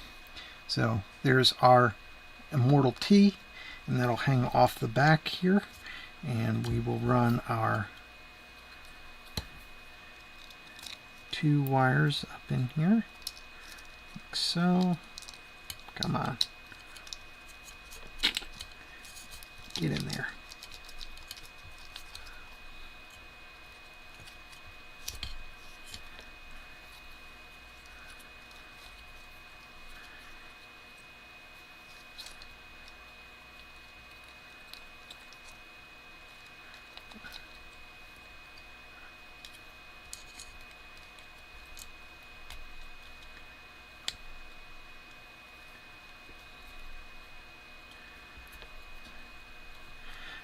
So there's our Immortal T, and that'll hang off the back here, and we will run our 2 wires up in here, like so. Come on. Get in there.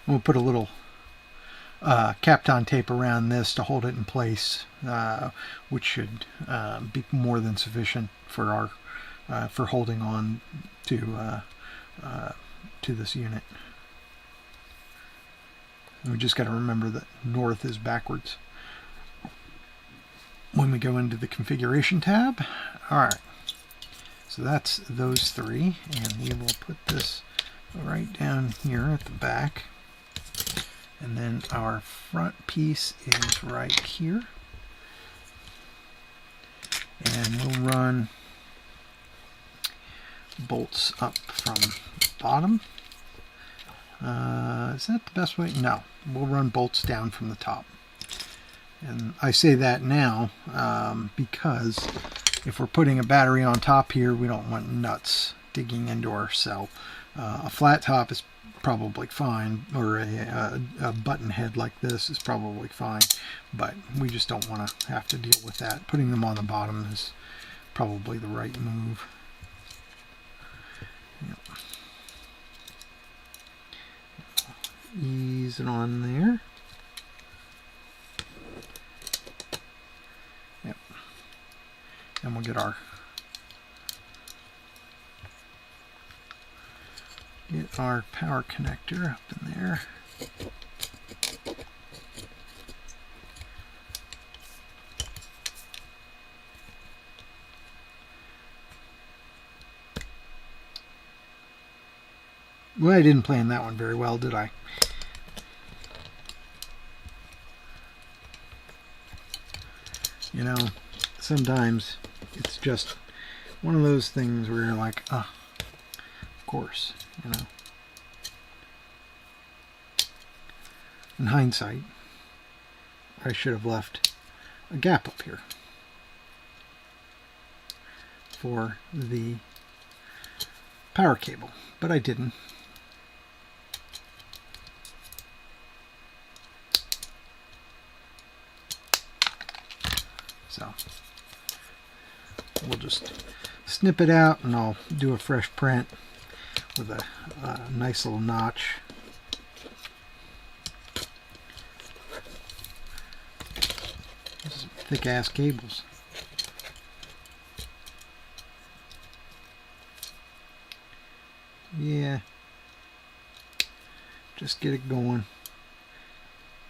We'll put a little Kapton tape around this to hold it in place, which should be more than sufficient for our for holding on to this unit. And we just got to remember that north is backwards when we go into the configuration tab. All right, so that's those 3, and we will put this right down here at the back. And then our front piece is right here. And we'll run bolts up from the bottom. Is that the best way? No, we'll run bolts down from the top. And I say that now because if we're putting a battery on top here, we don't want nuts digging into our cell. A flat top is probably fine, or a button head like this is probably fine, but we just don't want to have to deal with that. Putting them on the bottom is probably the right move. Yep. Ease it on there. Yep. And we'll get our power connector up in there. Well, I didn't plan that one very well, did I? You know, sometimes it's just one of those things where you're like, of course, you know. In hindsight, I should have left a gap up here for the power cable, but I didn't. So we'll just snip it out and I'll do a fresh print with a nice little notch. Thick ass cables. Yeah, just get it going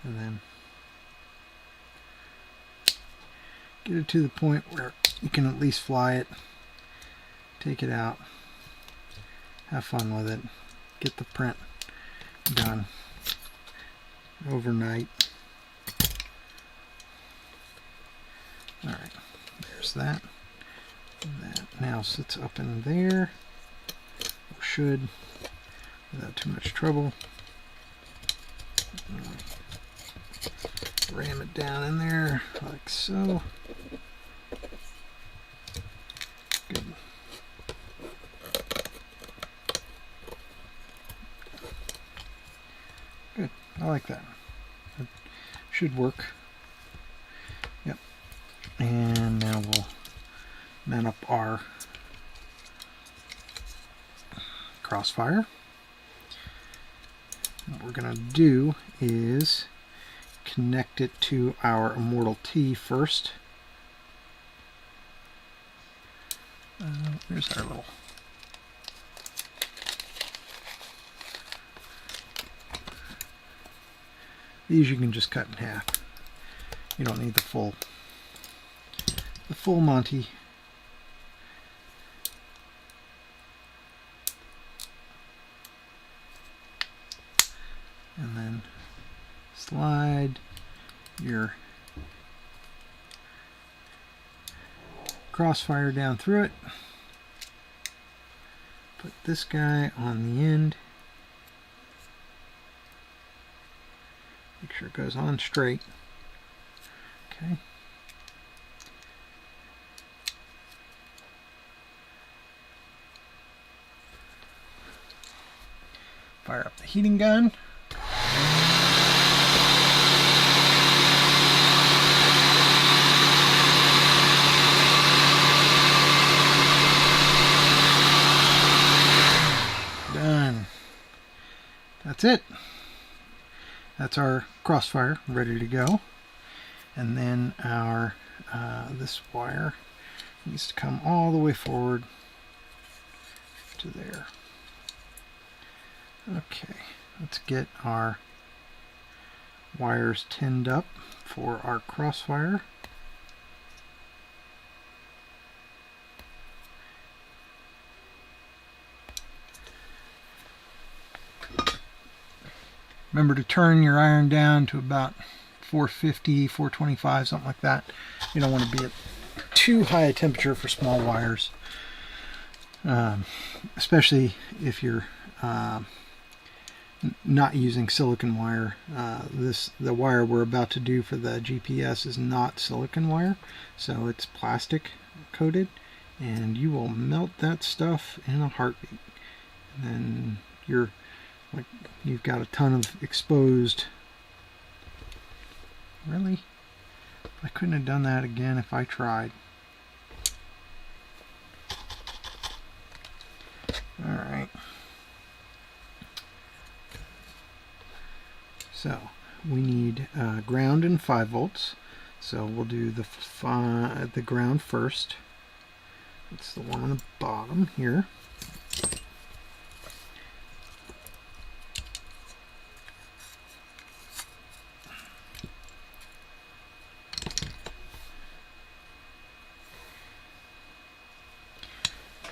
and then get it to the point where you can at least fly it, take it out, have fun with it, get the print done overnight. Alright, there's that. That now sits up in there. Or should, without too much trouble. Ram it down in there like so. Good. Good. I like that. It should work. Yep. And now we'll mount up our crossfire. What we're going to do is connect it to our Immortal T first. There's our little these you can just cut in half. You don't need the full Monty. And then slide your crossfire down through it. Put this guy on the end. Make sure it goes on straight. Okay. Fire up the heating gun. Done. That's it. That's our crossfire ready to go. And then our this wire needs to come all the way forward to there. Okay, let's get our wires tinned up for our crossfire. Remember to turn your iron down to about 450, 425, something like that. You don't want to be at too high a temperature for small wires, especially if you're not using silicon wire. The wire we're about to do for the GPS is not silicon wire, so it's plastic coated, and you will melt that stuff in a heartbeat. And then you've got a ton of exposed. Really? I couldn't have done that again if I tried. Alright. So we need ground and 5 volts. So we'll do the ground first. That's the one on the bottom here.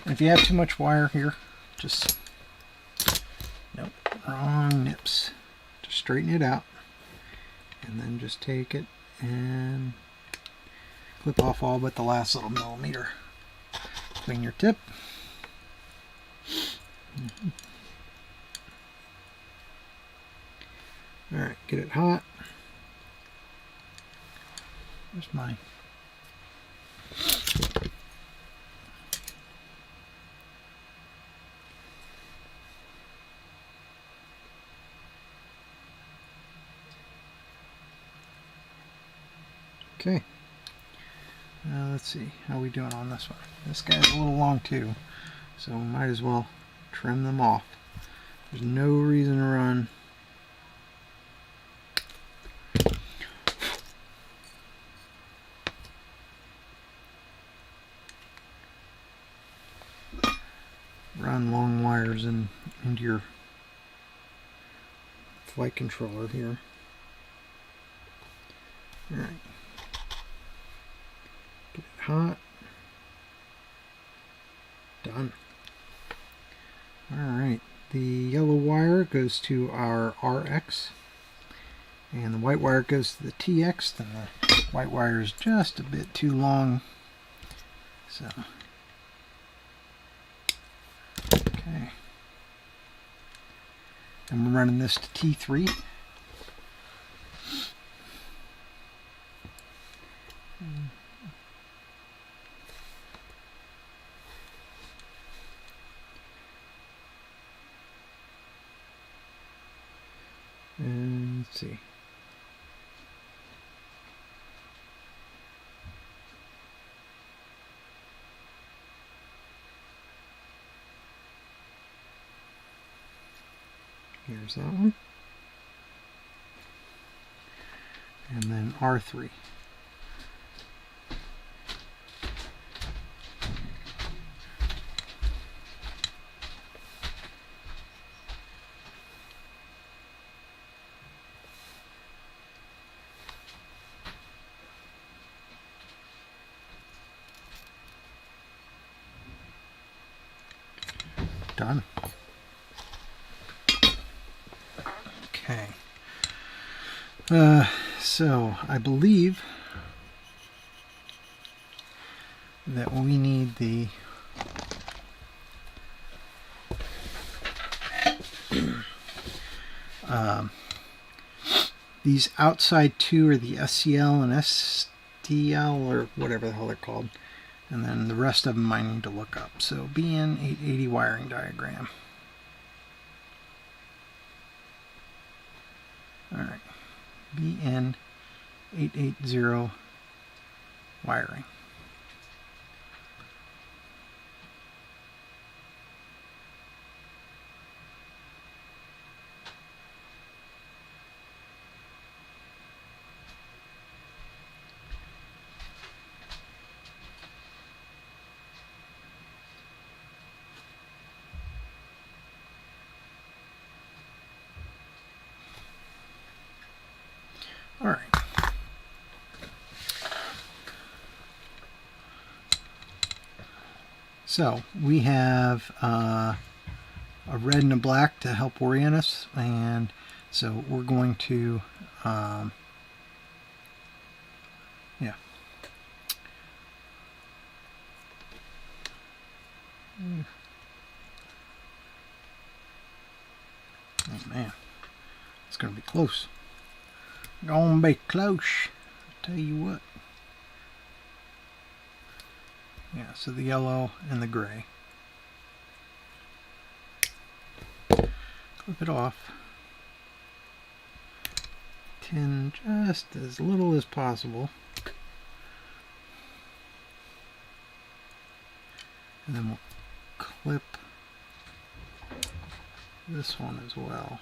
If you have too much wire here, just, nope, wrong nips. Just straighten it out, and then just take it and clip off all but the last little millimeter. Clean your tip. Alright, get it hot. Where's mine? Okay, let's see how we doing on this one. This guy's a little long too, so we might as well trim them off. There's no reason to run. Run long wires into your flight controller here. All right. Get it hot. Done. Alright, the yellow wire goes to our RX, and the white wire goes to the TX. Then the white wire is just a bit too long. So, okay. And we're running this to T3. And let's see. Here's that one. And then R3. Done. Okay. So I believe that we need the these outside two are the SCL and STL, or whatever the hell they're called, and then the rest of them I need to look up. So BN880 wiring diagram. Alright, BN880 wiring. All right. So we have a red and a black to help orient us, and so we're going to yeah. Oh man, it's going to be close. Gonna be close, I'll tell you what. Yeah, so the yellow and the gray. Clip it off. Tin just as little as possible. And then we'll clip this one as well.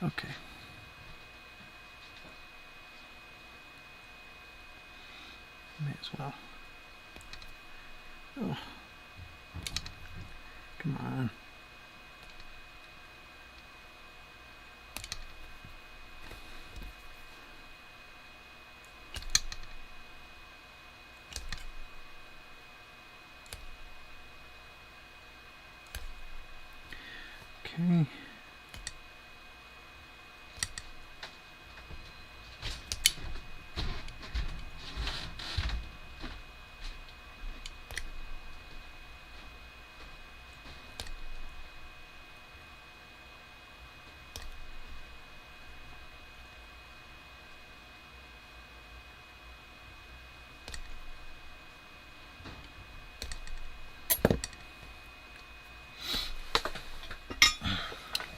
Okay. May as well. Oh. Come on. Okay.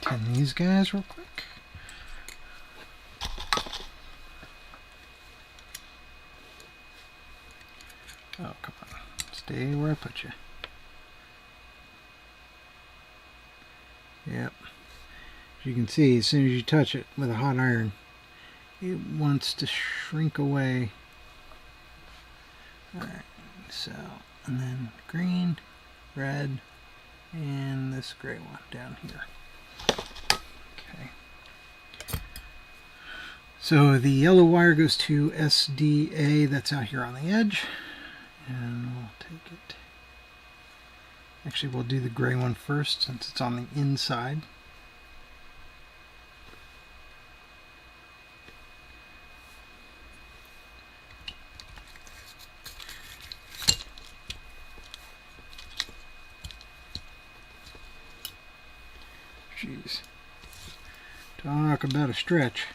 Tin these guys real quick. Oh, come on. Stay where I put you. Yep. As you can see, as soon as you touch it with a hot iron, it wants to shrink away. Alright, so, and then green, red, and this gray one down here. Okay. So the yellow wire goes to SDA, that's out here on the edge. And we'll take it. Actually, we'll do the gray one first since it's on the inside. Jeez. Talk about a stretch.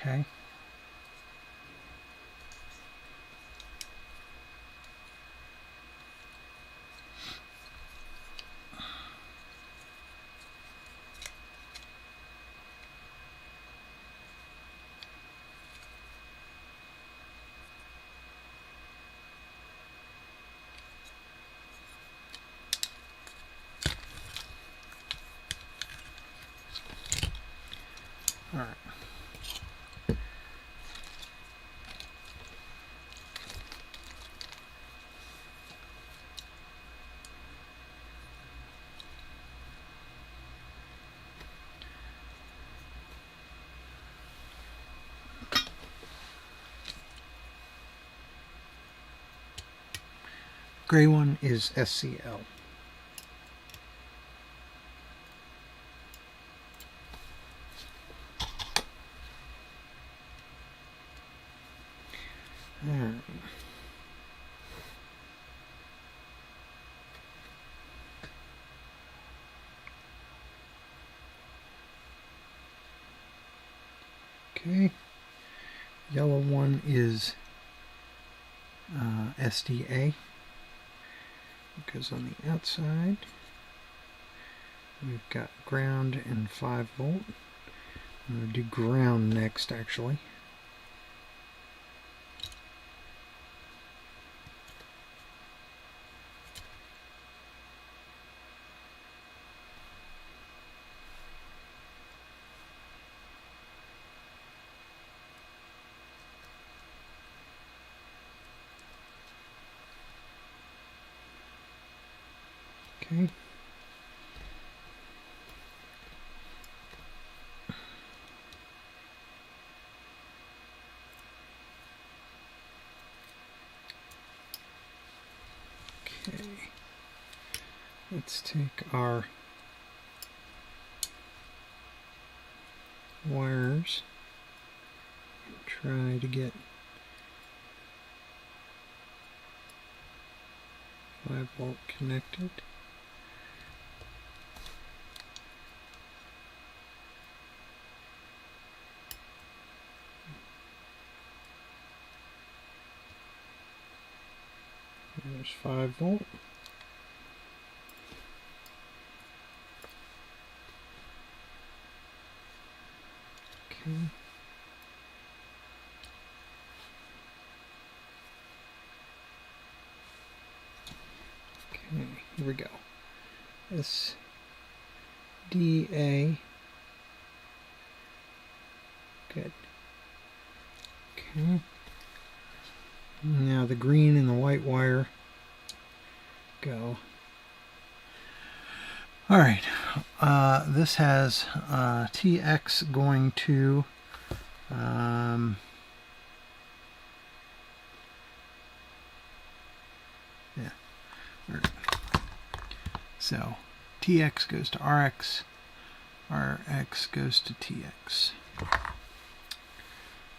Okay. All right. Gray one is SCL. Okay, yellow one is SDA. It goes on the outside. We've got ground and 5 volt. I'm going to do ground next, actually. Okay. Okay. Let's take our wires and try to get 5 volt connected. There's 5 volt. Okay. Okay, here we go. SDA. Good. Okay. Now the green and the white wire go. All right. This has TX going to yeah. All right. So TX goes to RX, RX goes to TX.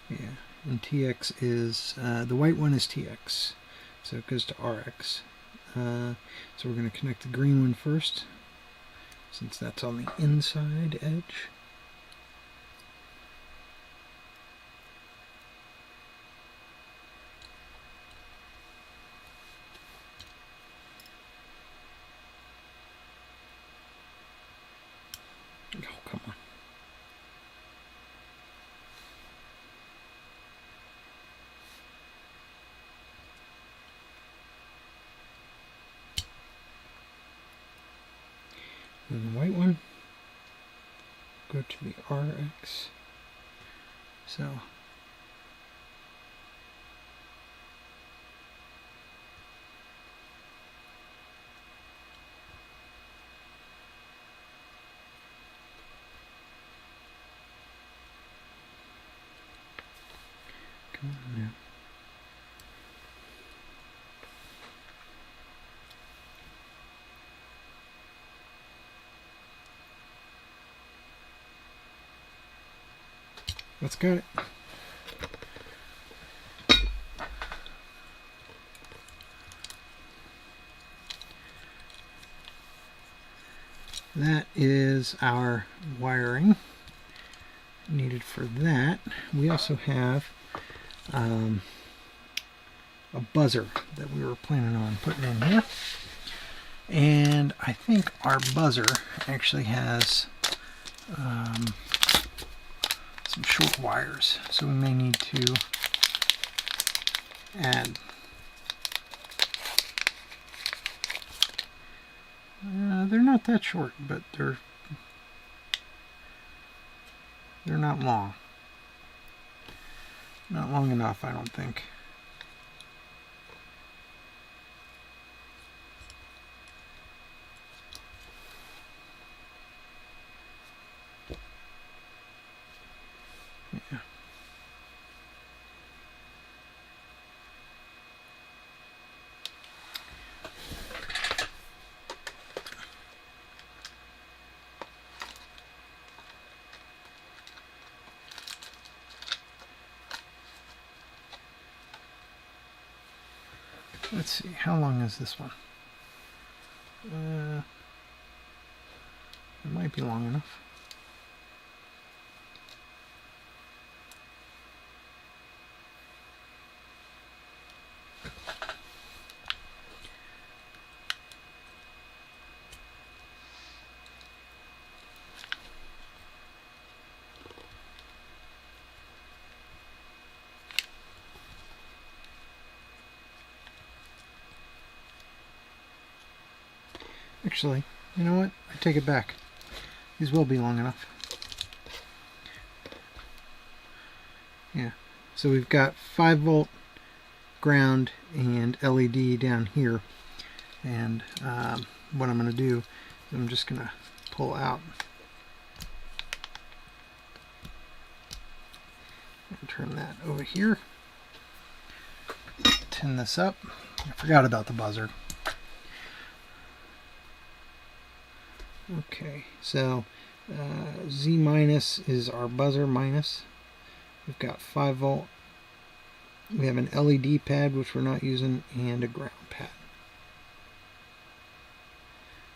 Yeah. And TX is, the white one is TX, so it goes to RX. So we're going to connect the green one first, since that's on the inside edge. Oh, come on. And the white one, go to the RX. So come on now. Let's got it. That is our wiring. needed for that. We also have a buzzer that we were planning on putting in here. And I think our buzzer actually has some short wires, so we may need to add. They're not that short, but they're not long. Not long enough, I don't think. Yeah. Let's see, how long is this one? It might be long enough. Actually, you know what? I take it back. These will be long enough. Yeah. So we've got 5-volt ground and LED down here. And what I'm going to do is I'm just going to pull out and turn that over here. Tin this up. I forgot about the buzzer. Okay, so Z minus is our buzzer minus. We've got 5-volt. We have an LED pad, which we're not using, and a ground pad.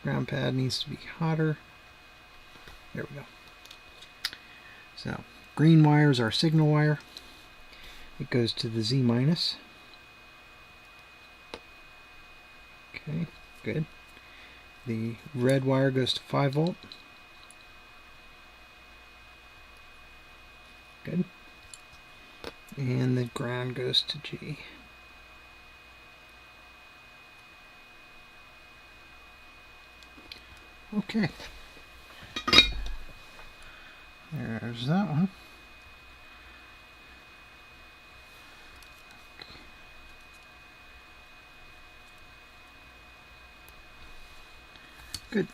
Ground pad needs to be hotter. There we go. So, green wire is our signal wire. It goes to the Z minus. Okay, good. The red wire goes to 5-volt. Good. And the ground goes to G. Okay. There's that one. Good.